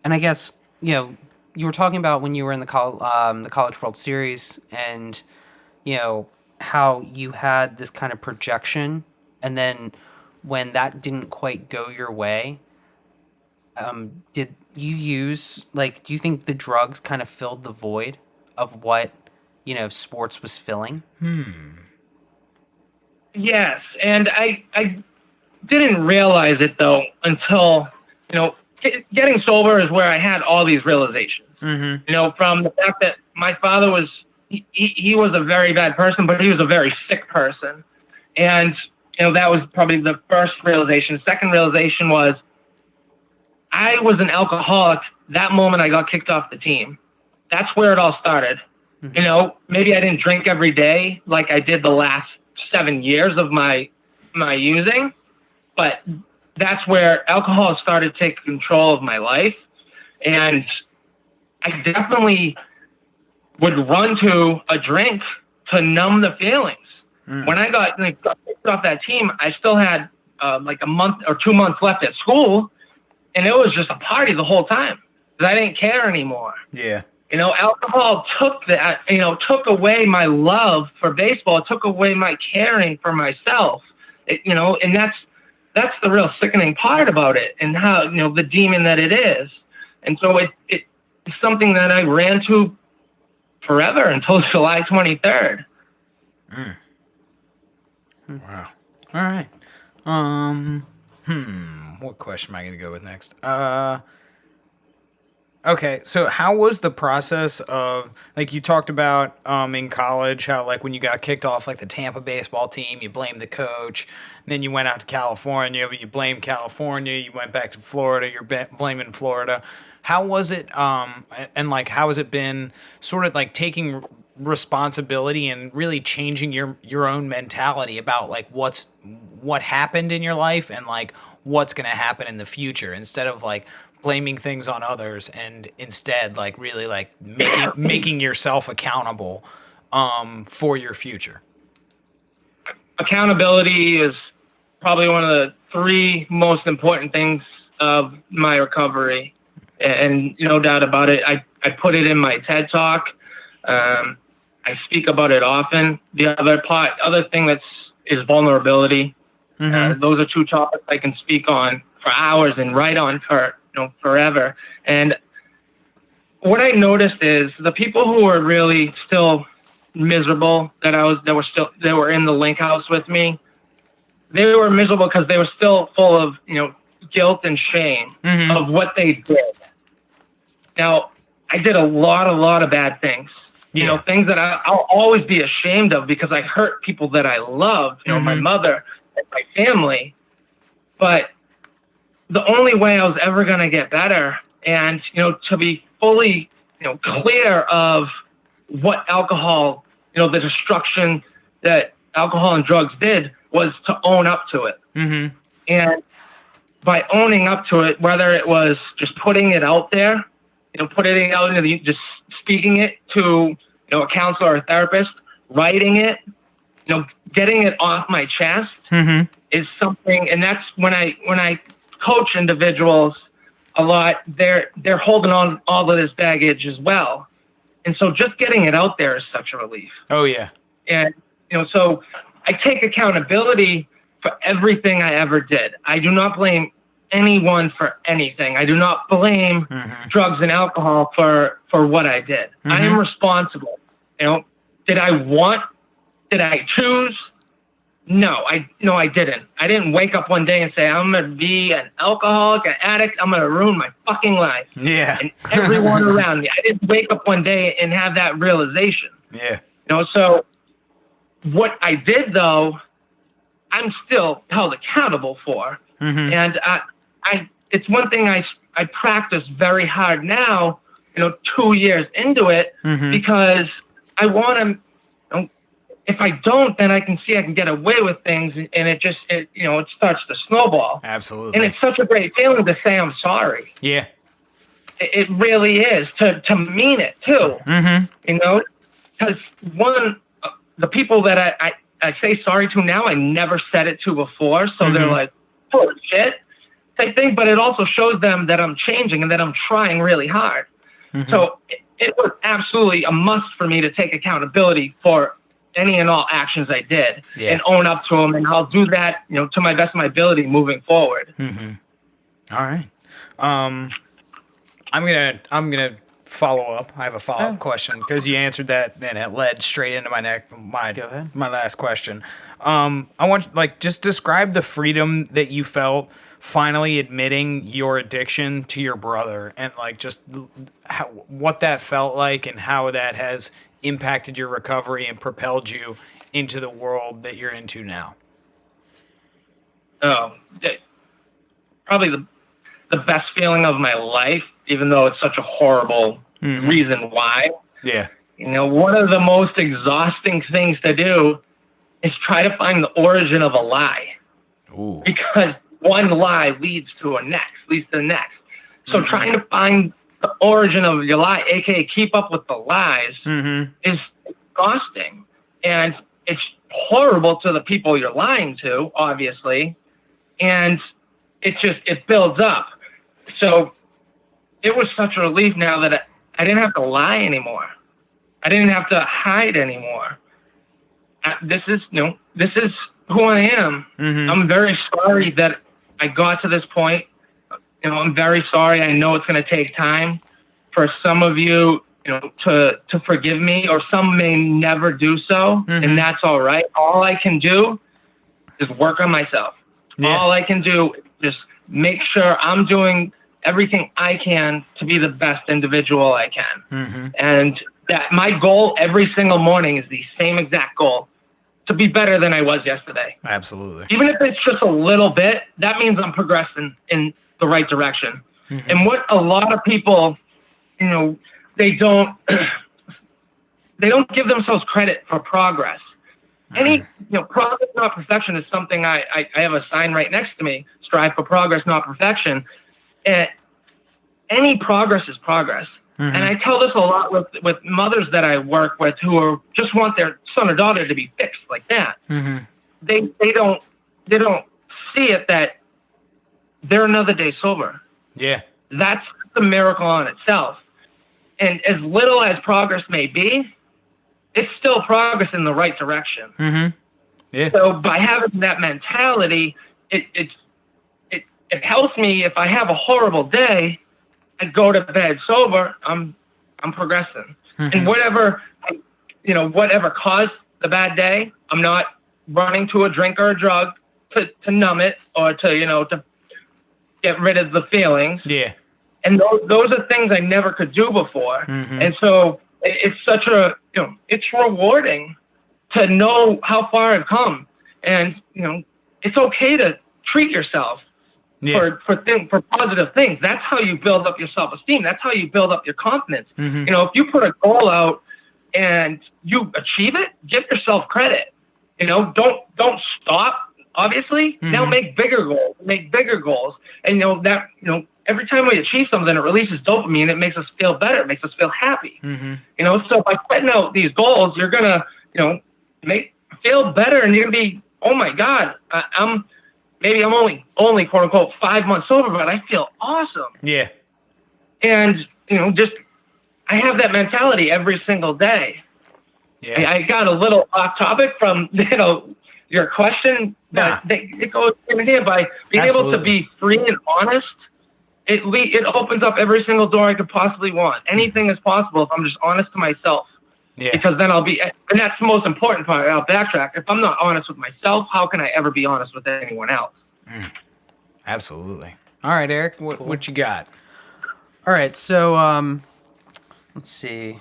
I guess, you were talking about when you were in the College World Series and, how you had this kind of projection. And then when that didn't quite go your way, did you use, do you think the drugs kind of filled the void of what, sports was filling? Yes. And I didn't realize it, though, until, getting sober is where I had all these realizations. From the fact that my father was, he was a very bad person, but he was a very sick person. And, that was probably the first realization. Second realization was I was an alcoholic that moment I got kicked off the team. That's where it all started. Maybe I didn't drink every day like I did the last 7 years of my using, but that's where alcohol started taking control of my life. And I definitely would run to a drink to numb the feelings. When I got kicked off that team, I still had a month or 2 months left at school, and it was just a party the whole time because I didn't care anymore. Yeah. Alcohol took that, took away my love for baseball. It took away my caring for myself, and that's the real sickening part about it and how, the demon that it is. And so it's something that I ran to forever until July 23rd. Wow. All right. What question am I going to go with next? Okay, so how was the process of, you talked about in college, how, when you got kicked off, the Tampa baseball team, you blamed the coach, and then you went out to California, but you blamed California, you went back to Florida, you're blaming Florida. How was it, and, how has it been sort of, taking responsibility and really changing your own mentality about, what happened in your life and, what's going to happen in the future, instead of, blaming things on others and instead really making yourself accountable for your future? Accountability is probably one of the 3 most important things of my recovery, and no doubt about it. I put it in my TED Talk. I speak about it often. The other thing is vulnerability. Those are 2 topics I can speak on for hours and write on for forever. And what I noticed is the people who were really still miserable that were in the link house with me, they were miserable because they were still full of guilt and shame of what they did. Now, I did a lot of bad things, Yeah. Things that I'll always be ashamed of because I hurt people that I love, my mother and my family. But the only way I was ever going to get better and, to be fully, clear of what alcohol, the destruction that alcohol and drugs did was to own up to it. Mm-hmm. And by owning up to it, whether it was just putting it out there, putting it out, just speaking it to, a counselor or a therapist, writing it, getting it off my chest is something. And that's when I coach individuals a lot, they're holding on all of this baggage as well. And so just getting it out there is such a relief. Oh yeah. And, so I take accountability for everything I ever did. I do not blame anyone for anything. I do not blame drugs and alcohol for what I did. I am responsible. Did I choose? No, I didn't. I didn't wake up one day and say, I'm going to be an alcoholic, an addict. I'm going to ruin my fucking life. Yeah. And everyone around me. I didn't wake up one day and have that realization. Yeah. So what I did, though, I'm still held accountable for. And it's one thing I practice very hard now, 2 years into it, because I want to, if I don't, then I can see I can get away with things, and it starts to snowball. Absolutely. And it's such a great feeling to say I'm sorry. Yeah. It really is, to mean it too. Because the people that I say sorry to now, I never said it to before, so they're like, holy shit, type thing. But it also shows them that I'm changing and that I'm trying really hard. So it was absolutely a must for me to take accountability for any and all actions I did and own up to them. And I'll do that, to my best of my ability moving forward. All right. I'm gonna follow up. I have a follow-up question because you answered that and it led straight into Go ahead. my last question. I want just describe the freedom that you felt finally admitting your addiction to your brother, and just what that felt like and how that has impacted your recovery and propelled you into the world that you're into now. Probably the best feeling of my life, even though it's such a horrible reason why. Yeah. One of the most exhausting things to do is try to find the origin of a lie. Ooh. Because one lie leads to the next. So trying to find the origin of your lie, aka keep up with the lies, is exhausting. And it's horrible to the people you're lying to, obviously. And it builds up. So it was such a relief now that I didn't have to lie anymore. I didn't have to hide anymore. This is who I am. I'm very sorry that I got to this point. I'm very sorry. I know it's going to take time for some of you, to forgive me, or some may never do so, and that's all right. All I can do is work on myself. Yeah. All I can do is just make sure I'm doing everything I can to be the best individual I can. And that my goal every single morning is the same exact goal, to be better than I was yesterday. Absolutely. Even if it's just a little bit, that means I'm progressing in the right direction. And what a lot of people, they don't give themselves credit for progress. Any, progress, not perfection is something I have a sign right next to me. Strive for progress, not perfection. And any progress is progress. And I tell this a lot with mothers that I work with who just want their son or daughter to be fixed like that. They don't see it that they're another day sober. Yeah. That's the miracle on itself. And as little as progress may be, it's still progress in the right direction. Yeah. So by having that mentality, it helps me. If I have a horrible day, I go to bed sober, I'm progressing. And whatever caused the bad day, I'm not running to a drink or a drug to numb it, or to get rid of the feelings. Yeah. And those are things I never could do before. And so it's such a, it's rewarding to know how far I've come. And, it's okay to treat yourself for positive things. That's how you build up your self-esteem. That's how you build up your confidence. If you put a goal out and you achieve it, give yourself credit. Don't stop. Obviously, now make bigger goals. And every time we achieve something, it releases dopamine. It makes us feel better. It makes us feel happy. So by putting out these goals, you're gonna, feel better, and you're gonna be, oh my God, I'm only quote unquote 5 months sober, but I feel awesome. Yeah. And I have that mentality every single day. Yeah. I got a little off topic from your question, but it goes in here by being able to be free and honest. It opens up every single door I could possibly want. Anything is possible if I'm just honest to myself. Yeah. Because then and that's the most important part. I'll backtrack. If I'm not honest with myself, how can I ever be honest with anyone else? Absolutely. All right, Eric, what you got? All right, so let's see.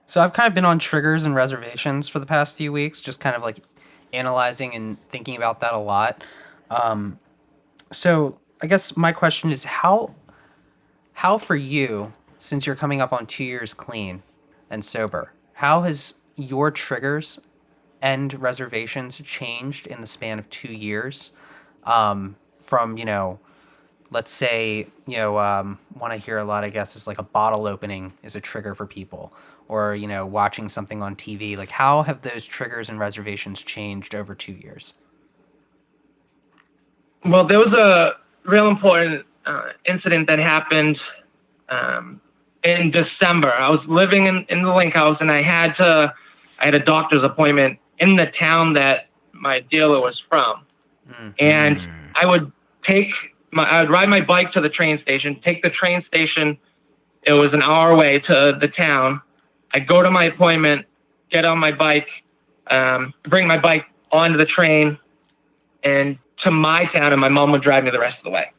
So I've kind of been on triggers and reservations for the past few weeks, just kind of like analyzing and thinking about that a lot. So I guess my question is how for you, since you're coming up on 2 years clean and sober, how has your triggers and reservations changed in the span of 2 years? From, let's say, one I hear a lot, I guess, is like a bottle opening is a trigger for people, or, watching something on TV. Like, how have those triggers and reservations changed over 2 years? Well, there was a real important incident that happened in December. I was living in the Link House, and I had a doctor's appointment in the town that my dealer was from. And I would ride my bike to the train station, take the train station. It was an hour away to the town. I'd go to my appointment, get on my bike, bring my bike onto the train and to my town, and my mom would drive me the rest of the way.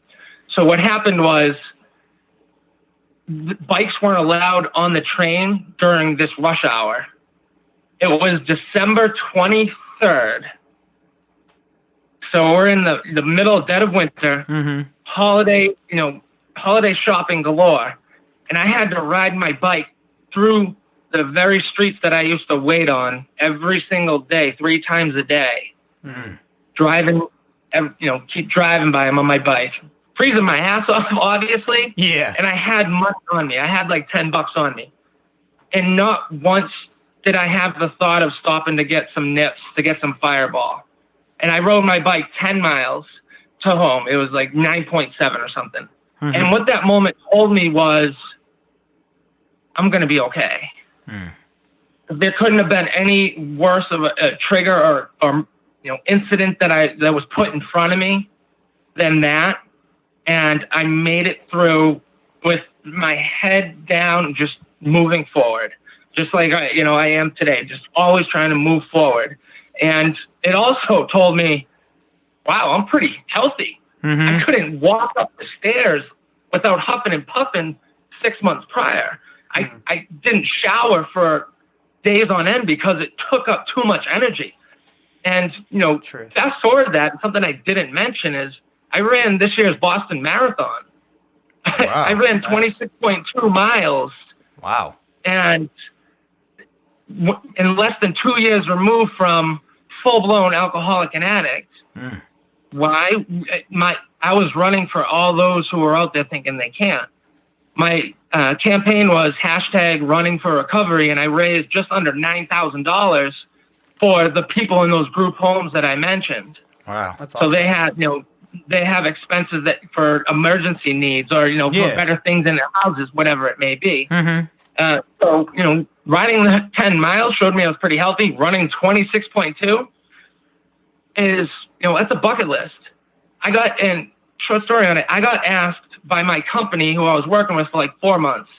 So what happened was bikes weren't allowed on the train during this rush hour. It was December 23rd. So we're in the middle, dead of winter, holiday shopping galore. And I had to ride my bike through the very streets that I used to wait on every single day, 3 times a day. Driving, keep driving by them on my bike. Freezing my ass off, obviously. Yeah. And I had money on me. I had like $10 on me. And not once did I have the thought of stopping to get some nips, to get some Fireball. And I rode my bike 10 miles to home. It was like 9.7 or something. And what that moment told me was, I'm going to be okay. There couldn't have been any worse of a trigger or incident that was put in front of me than that. And I made it through with my head down, just moving forward, just like I am today, just always trying to move forward. And it also told me, wow, I'm pretty healthy. I couldn't walk up the stairs without huffing and puffing 6 months prior. I didn't shower for days on end because it took up too much energy. And, fast forward that, something I didn't mention is I ran this year's Boston Marathon. Wow, I ran 26.2 miles. Wow. And in less than 2 years removed from full-blown alcoholic and addict. Why? I was running for all those who were out there thinking they can't. My campaign was #running for recovery, and I raised just under $9,000 for the people in those group homes that I mentioned. Wow, that's awesome. So they had, they have expenses that for emergency needs or, put better things in their houses, whatever it may be. So, riding the 10 miles showed me I was pretty healthy. Running 26.2 is, that's a bucket list. Short story on it, I got asked by my company who I was working with for like 4 months.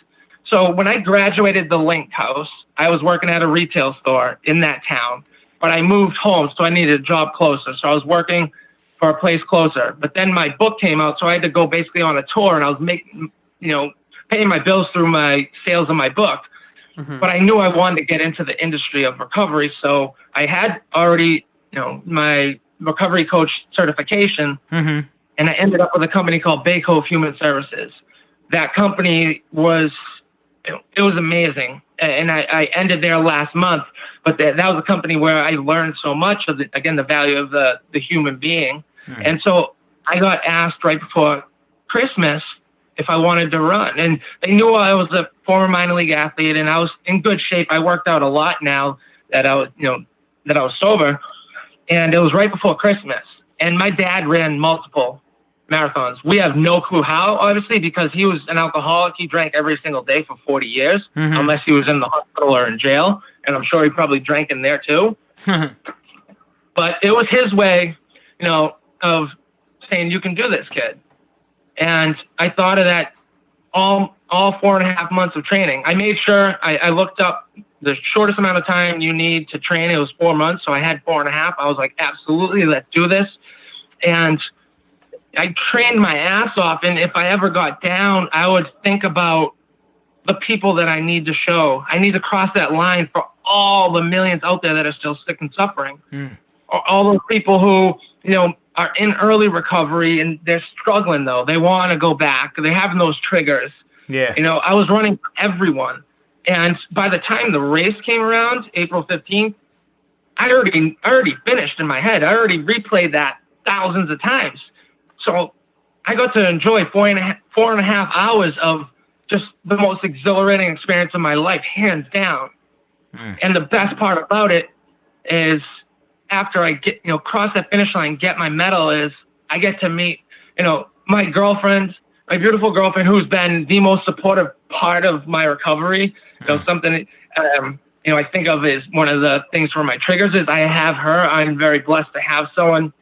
So when I graduated the Link House, I was working at a retail store in that town, but I moved home, so I needed a job closer. So I was working for a place closer. But then my book came out, so I had to go basically on a tour, and I was making, paying my bills through my sales of my book. but I knew I wanted to get into the industry of recovery. So I had already, my recovery coach certification, and I ended up with a company called Bay Cove Human Services. That company was, it was amazing. And I ended there last month, but that was a company where I learned so much of the value of the human being. And so I got asked right before Christmas if I wanted to run, and they knew I was a former minor league athlete and I was in good shape. I worked out a lot now that I was sober, and it was right before Christmas. And my dad ran multiple marathons. We have no clue how, obviously, because he was an alcoholic. He drank every single day for 40 years, unless he was in the hospital or in jail. And I'm sure he probably drank in there too. But it was his way, of saying, you can do this, kid. And I thought of that all 4.5 months of training. I made sure I looked up the shortest amount of time you need to train. It was 4 months. So I had 4.5. I was like, absolutely, let's do this. And I trained my ass off. And if I ever got down, I would think about the people that I need to show. I need to cross that line for all the millions out there that are still sick and suffering. All those people who, are in early recovery and they're struggling though. They want to go back. They have those triggers. Yeah. I was running for everyone. And by the time the race came around, April 15th, I already finished in my head. I already replayed that thousands of times. So I got to enjoy 4.5 hours of just the most exhilarating experience of my life, hands down. And the best part about it is after I get, cross that finish line, get my medal, is I get to meet, my girlfriend, my beautiful girlfriend, who's been the most supportive part of my recovery. Something, I think of as one of the things for my triggers is I have her. I'm very blessed to have someone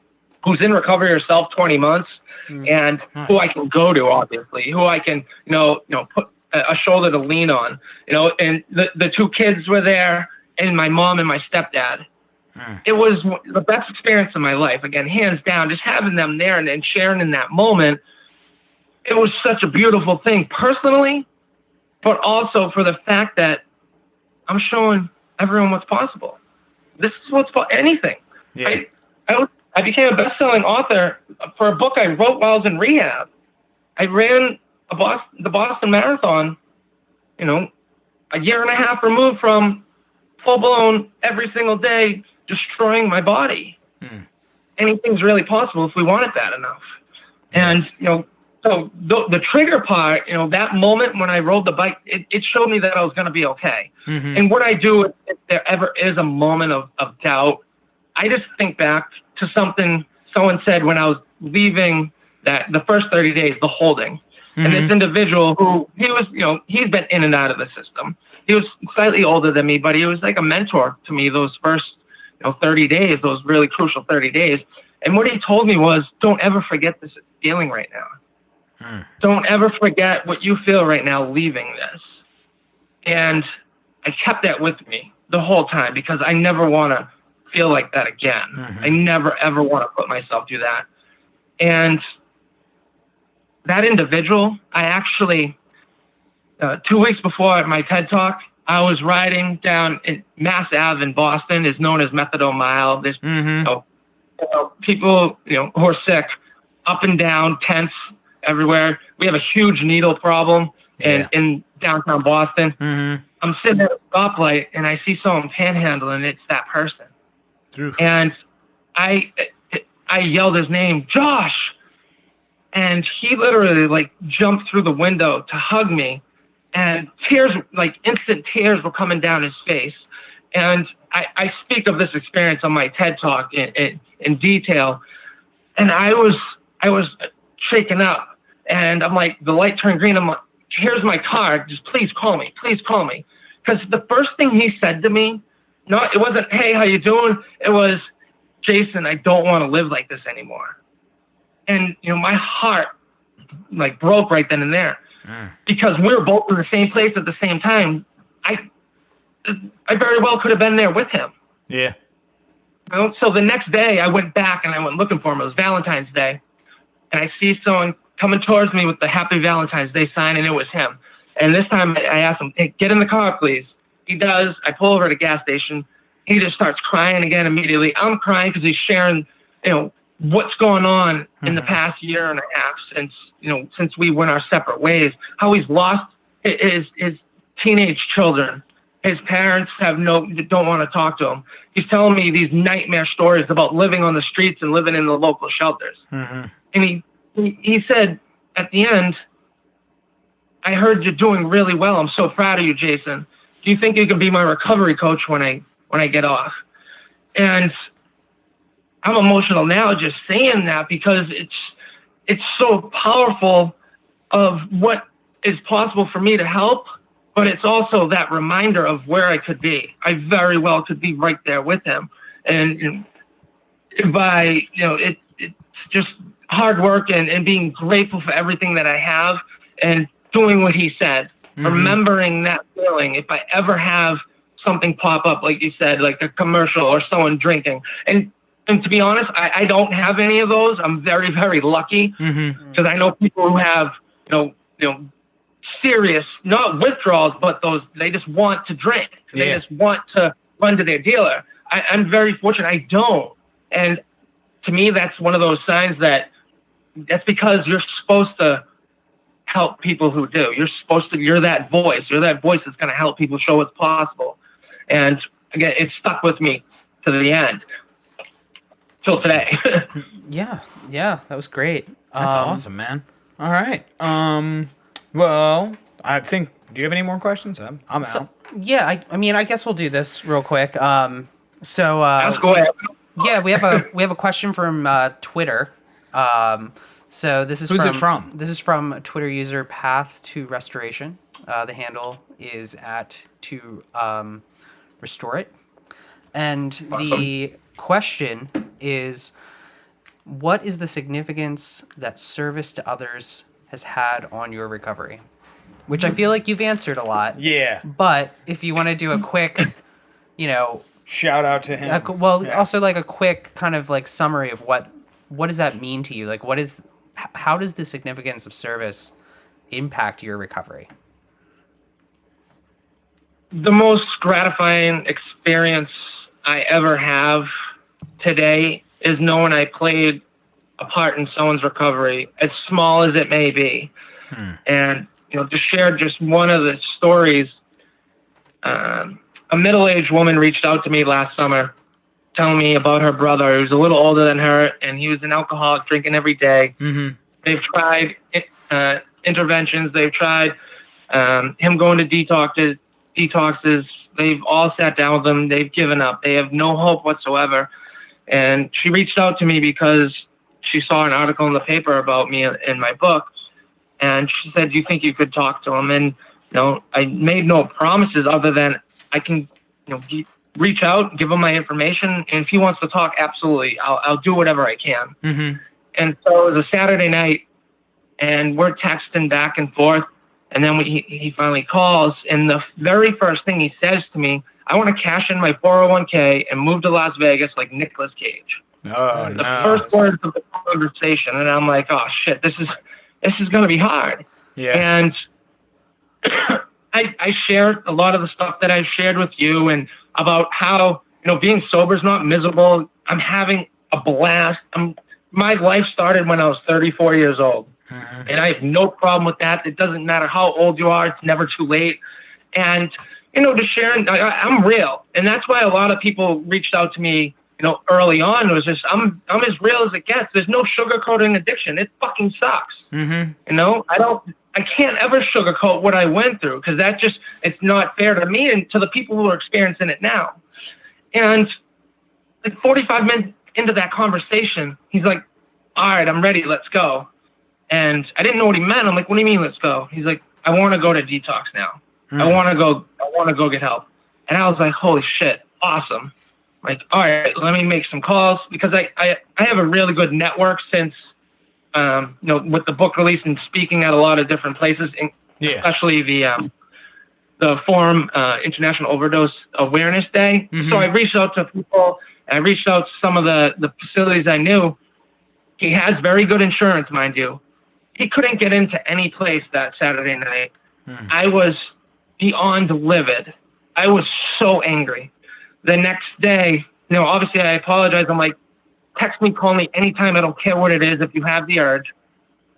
who's in recovery herself 20 months and who I can go to, obviously, who I can, put a shoulder to lean on, and the two kids were there, and my mom and my stepdad. It was the best experience of my life. Again, hands down, just having them there and sharing in that moment. It was such a beautiful thing personally, but also for the fact that I'm showing everyone what's possible. This is what's anything. Yeah. I became a best-selling author for a book I wrote while I was in rehab. I ran the Boston Marathon, a year and a half removed from full-blown every single day, destroying my body. Anything's really possible if we want it bad enough. And, so the trigger part, that moment when I rode the bike, it showed me that I was going to be okay. And what I do, if there ever is a moment of doubt, I just think back to something someone said when I was leaving the first 30 days, the holding. And this individual who, he's been in and out of the system. He was slightly older than me, but he was like a mentor to me those first 30 days, those really crucial 30 days. And what he told me was, don't ever forget this feeling right now. Don't ever forget what you feel right now leaving this. And I kept that with me the whole time because I never want to feel like that again. I never, ever want to put myself through that. And that individual, I actually, 2 weeks before my TED Talk, I was riding down in Mass Ave in Boston, is known as Methadone Mile. There's people who are sick, up and down, tents everywhere. We have a huge needle problem in downtown Boston. I'm sitting at a stoplight and I see someone panhandling. It's that person, and I yelled his name, Josh, and he literally jumped through the window to hug me. And tears, instant tears were coming down his face. And I speak of this experience on my TED Talk in detail. And I was shaken up. And I'm like, the light turned green. I'm like, here's my card. Just please call me. Please call me. Because the first thing he said to me, it wasn't, hey, how you doing? It was, Jason, I don't want to live like this anymore. And, my heart, broke right then and there. Because we were both in the same place at the same time. I very well could have been there with him. Yeah. So the next day I went back and I went looking for him. It was Valentine's Day. And I see someone coming towards me with the Happy Valentine's Day sign, and it was him. And this time I asked him, hey, get in the car, please. he does. I pull over at a gas station. He just starts crying again immediately. I'm crying because he's sharing, what's going on in the past year and a half since we went our separate ways. How he's lost his teenage children. His parents don't want to talk to him. He's telling me these nightmare stories about living on the streets and living in the local shelters. And he said at the end, I heard you're doing really well. I'm so proud of you, Jason. Do you think you can be my recovery coach when I get off? And I'm emotional now just saying that because it's so powerful of what is possible for me to help, but it's also that reminder of where I could be. I very well could be right there with him. And by, it's just hard work and being grateful for everything that I have and doing what he said, remembering that feeling. If I ever have something pop up, like you said, like a commercial or someone drinking. And to be honest, I don't have any of those. I'm very, very lucky because I know people who have, serious, not withdrawals, but they just want to drink. They just want to run to their dealer. I'm very fortunate. I don't. And to me, that's one of those signs that's because you're supposed to help people who do. You're that voice. You're that voice that's going to help people show what's possible. And again, it stuck with me to the end. Till today. Yeah, that was great. That's awesome, man. All right. Well, I think. Do you have any more questions? I'm out. Yeah, I guess we'll do this real quick. Let's go ahead. Yeah, we have a question from Twitter. So this is Who's it from? This is from Twitter user Path to Restoration. The handle is @to restore it, and the question is, what is the significance that service to others has had on your recovery? Which I feel like you've answered a lot. Yeah. But if you want to do a quick, shout out to him. Also like a quick kind of like summary of what does that mean to you? Like how does the significance of service impact your recovery? The most gratifying experience I ever have today is knowing I played a part in someone's recovery, as small as it may be. And, to share just one of the stories, a middle-aged woman reached out to me last summer telling me about her brother who's a little older than her, and he was an alcoholic, drinking every day. They've tried interventions. They've tried him going to detoxes. They've all sat down with him. They've given up. They have no hope whatsoever. And she reached out to me because she saw an article in the paper about me in my book. And she said, do you think you could talk to him? And, I made no promises other than I can, reach out, give him my information. And if he wants to talk, absolutely. I'll do whatever I can. And so it was a Saturday night and we're texting back and forth. And then he finally calls. And the very first thing he says to me, I want to cash in my 401k and move to Las Vegas like Nicolas Cage. Oh, the first words of the conversation. And I'm like, oh shit, this is going to be hard. Yeah. And I shared a lot of the stuff that I've shared with you and about how, being sober is not miserable. I'm having a blast. My life started when I was 34 years old. And I have no problem with that. It doesn't matter how old you are. It's never too late. And, to share, I'm real. And that's why a lot of people reached out to me, early on. It was just, I'm as real as it gets. There's no sugarcoating addiction. It fucking sucks. I can't ever sugarcoat what I went through because it's not fair to me and to the people who are experiencing it now. And like 45 minutes into that conversation, he's like, all right, I'm ready. Let's go. And I didn't know what he meant. I'm like, what do you mean, let's go? He's like, I want to go to detox now. I want to go get help. And I was like, holy shit, awesome. Like, all right, let me make some calls because I have a really good network since, with the book release and speaking at a lot of different places, especially the Forum International Overdose Awareness Day. So I reached out to people. And I reached out to some of the facilities I knew. He has very good insurance, mind you. He couldn't get into any place that Saturday night. I was beyond livid. I was so angry. The next day, obviously I apologize. I'm like, text me, call me anytime. I don't care what it is if you have the urge.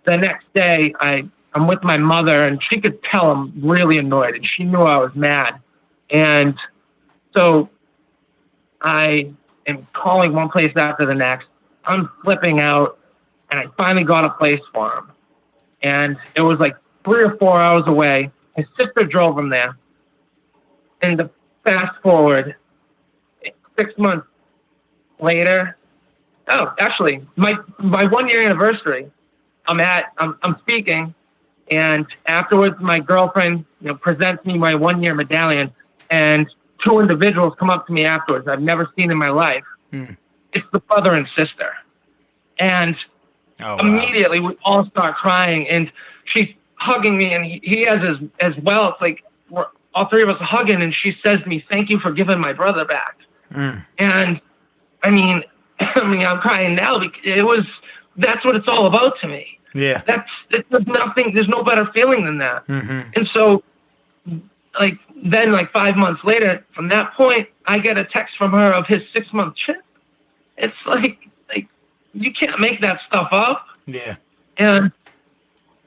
The next day, I'm with my mother, and she could tell I'm really annoyed, and she knew I was mad. And so I am calling one place after the next. I'm flipping out, and I finally got a place for him. And it was like 3 or 4 hours away. His sister drove him there. And the fast forward, 6 months later, actually, my 1 year anniversary, I'm speaking, and afterwards my girlfriend presents me my 1 year medallion, and 2 individuals come up to me afterwards I've never seen in my life. It's the brother and sister. And immediately we all start crying, and she's hugging me, and he has as well. It's like we're all 3 of us hugging, and she says to me, "Thank you for giving my brother back." And I mean, I'm crying now because that's what it's all about to me. Yeah. There's no better feeling than that. And so then 5 months later, from that point, I get a text from her of his 6-month chip. It's like you can't make that stuff up. Yeah. And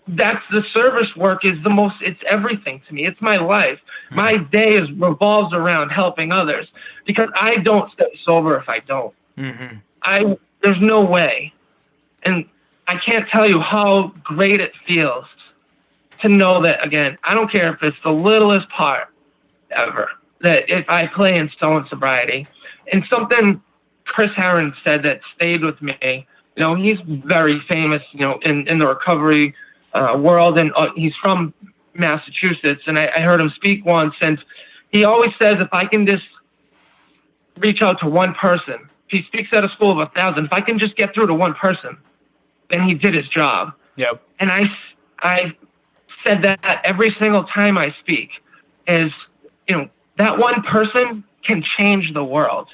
that's the service work is it's everything to me. It's my life. My day revolves around helping others because I don't stay sober if I don't. There's no way. And I can't tell you how great it feels to know that, again, I don't care if it's the littlest part ever, that if I play in stolen sobriety. And something Chris Herron said that stayed with me, he's very famous, in the recovery world, and he's from Massachusetts. And I heard him speak once, and he always says, if I can just reach out to one person, if he speaks at a school of 1,000, if I can just get through to one person, then he did his job. Yep. And I said that every single time I speak is, that one person can change the world.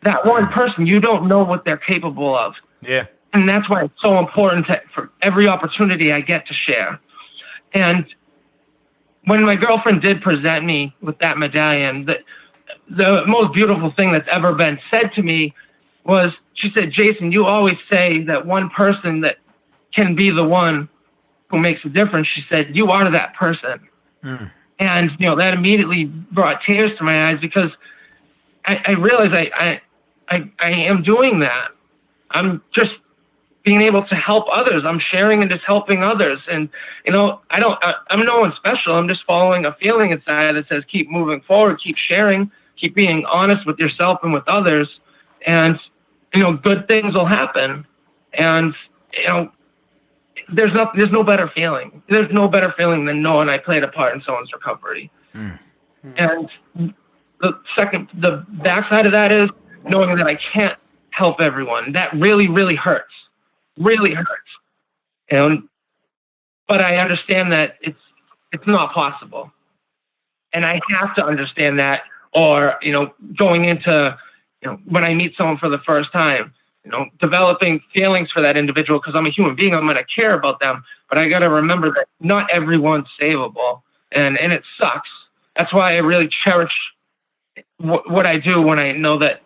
That one person, you don't know what they're capable of. Yeah. And that's why it's so important for every opportunity I get to share. And when my girlfriend did present me with that medallion, the most beautiful thing that's ever been said to me was, she said, "Jason, you always say that one person that can be the one who makes a difference." She said, "You are that person." And, that immediately brought tears to my eyes because I realized I am doing that. I'm just being able to help others. I'm sharing and just helping others. And, I'm no one special. I'm just following a feeling inside that says, keep moving forward, keep sharing, keep being honest with yourself and with others. And, good things will happen. And, there's no better feeling. There's no better feeling than knowing I played a part in someone's recovery. And the backside of that is knowing that I can't help everyone. That really, really hurts. Really hurts. But I understand that it's not possible. And I have to understand that, or, going into, when I meet someone for the first time, developing feelings for that individual, because I'm a human being, I'm going to care about them. But I got to remember that not everyone's savable, and it sucks. That's why I really cherish what I do when I know that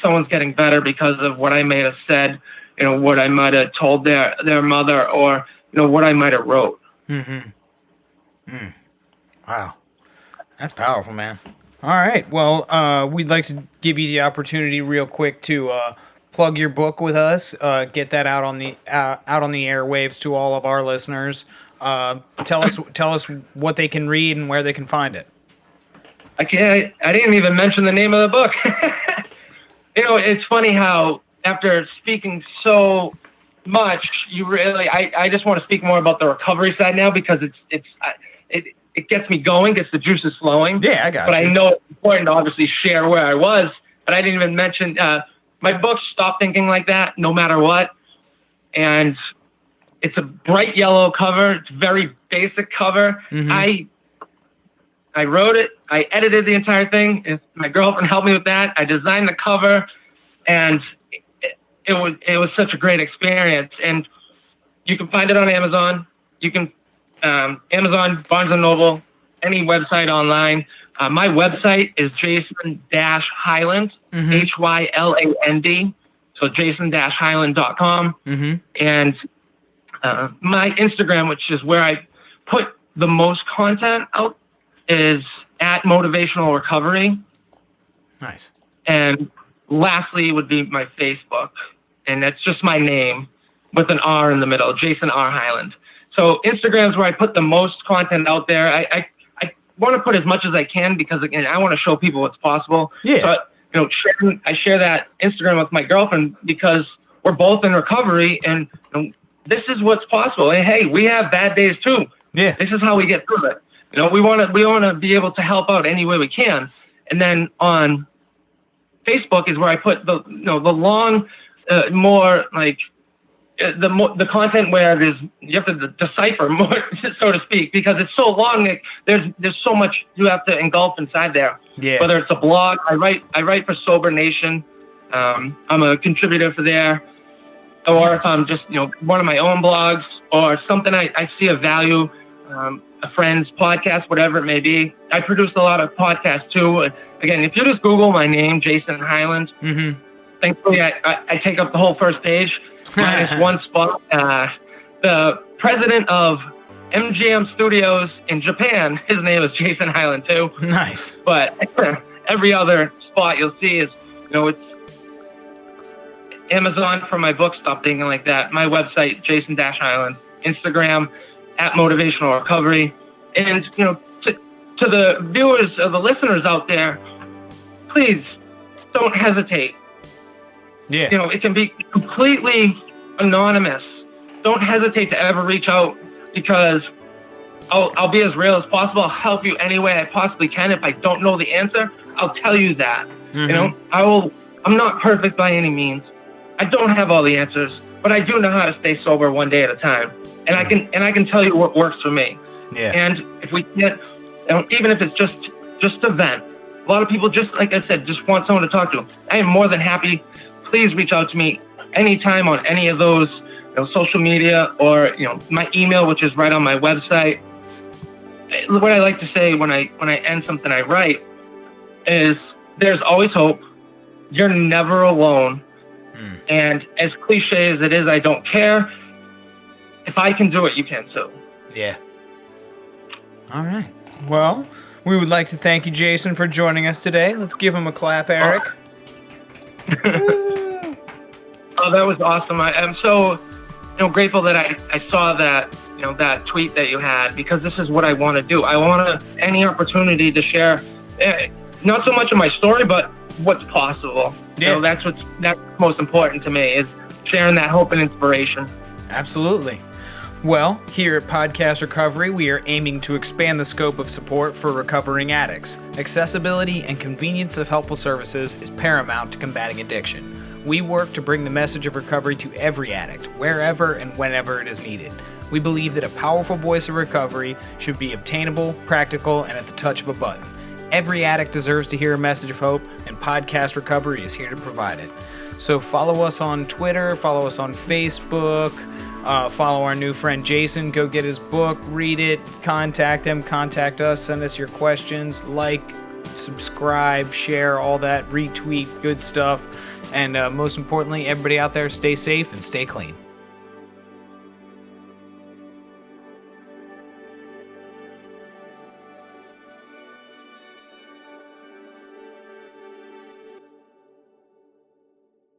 someone's getting better because of what I may have said, what I might have told their mother, or, what I might have wrote. Wow. That's powerful, man. All right. Well, we'd like to give you the opportunity real quick to plug your book with us, get that out on the airwaves to all of our listeners. Tell us what they can read and where they can find it. I didn't even mention the name of the book. It's funny how after speaking so much, I just want to speak more about the recovery side now, because it gets me going, gets the juices flowing. Yeah, I got But you. I know it's important to obviously share where I was, but I didn't even mention my book, Stop Thinking Like That, No Matter What. And it's a bright yellow cover. It's a very basic cover. I wrote it. I edited the entire thing. My girlfriend helped me with that. I designed the cover, and it was such a great experience. And you can find it on Amazon. You can Amazon, Barnes & Noble, any website online. My website is Jason-Hyland, Hyland. So jason-hyland.com. And my Instagram, which is where I put the most content out, is at Motivational Recovery. Nice. And lastly would be my Facebook. And that's just my name with an R in the middle, Jason R. Hyland. So Instagram is where I put the most content out there. I want to put as much as I can because, again, I want to show people what's possible. Yeah. So, I share that Instagram with my girlfriend because we're both in recovery, and this is what's possible. And hey, we have bad days too. Yeah. This is how we get through it. We want to be able to help out any way we can. And then on Facebook is where I put the long, more like the content where you have to decipher more, so to speak, because it's so long that there's so much you have to engulf inside there. Yeah. Whether it's a blog, I write for Sober Nation. I'm a contributor for there, or if I'm just one of my own blogs or something I see of value, a friend's podcast, whatever it may be. I produce a lot of podcasts too. Again, if you just Google my name, Jason Hyland, thankfully I take up the whole first page. Minus one spot. The president of MGM Studios in Japan, his name is Jason Hyland too. Nice. But every other spot you'll see is, it's Amazon for my book, Stop Thinking Like That. My website, Jason-Hyland. Instagram, at Motivational Recovery. And, to the viewers or the listeners out there, please don't hesitate. Yeah. It can be completely anonymous. Don't hesitate to ever reach out because I'll be as real as possible. I'll help you any way I possibly can. If I don't know the answer, I'll tell you that. I'm not perfect by any means. I don't have all the answers, but I do know how to stay sober one day at a time. And I can tell you what works for me. Yeah. And if we can't, even if it's just a vent, a lot of people, just like I said, just want someone to talk to. I am more than happy. Please reach out to me anytime on any of those social media or my email, which is right on my website. What I like to say when I end something I write is there's always hope. You're never alone. And as cliche as it is, I don't care. If I can do it, you can too. Yeah. All right. Well, we would like to thank you, Jason, for joining us today. Let's give him a clap, Eric. Oh, that was awesome. I'm so grateful that I saw that that tweet that you had, because this is what I want to do. I want any opportunity to share, not so much of my story, but what's possible. Yeah. That's most important to me, is sharing that hope and inspiration. Absolutely. Well, here at Podcast Recovery, we are aiming to expand the scope of support for recovering addicts. Accessibility and convenience of helpful services is paramount to combating addiction. We work to bring the message of recovery to every addict, wherever and whenever it is needed. We believe that a powerful voice of recovery should be obtainable, practical, and at the touch of a button. Every addict deserves to hear a message of hope, and Podcast Recovery is here to provide it. So follow us on Twitter, follow us on Facebook, follow our new friend Jason, go get his book, read it, contact him, contact us, send us your questions, like, subscribe, share, all that, retweet, good stuff. And most importantly, everybody out there, stay safe and stay clean.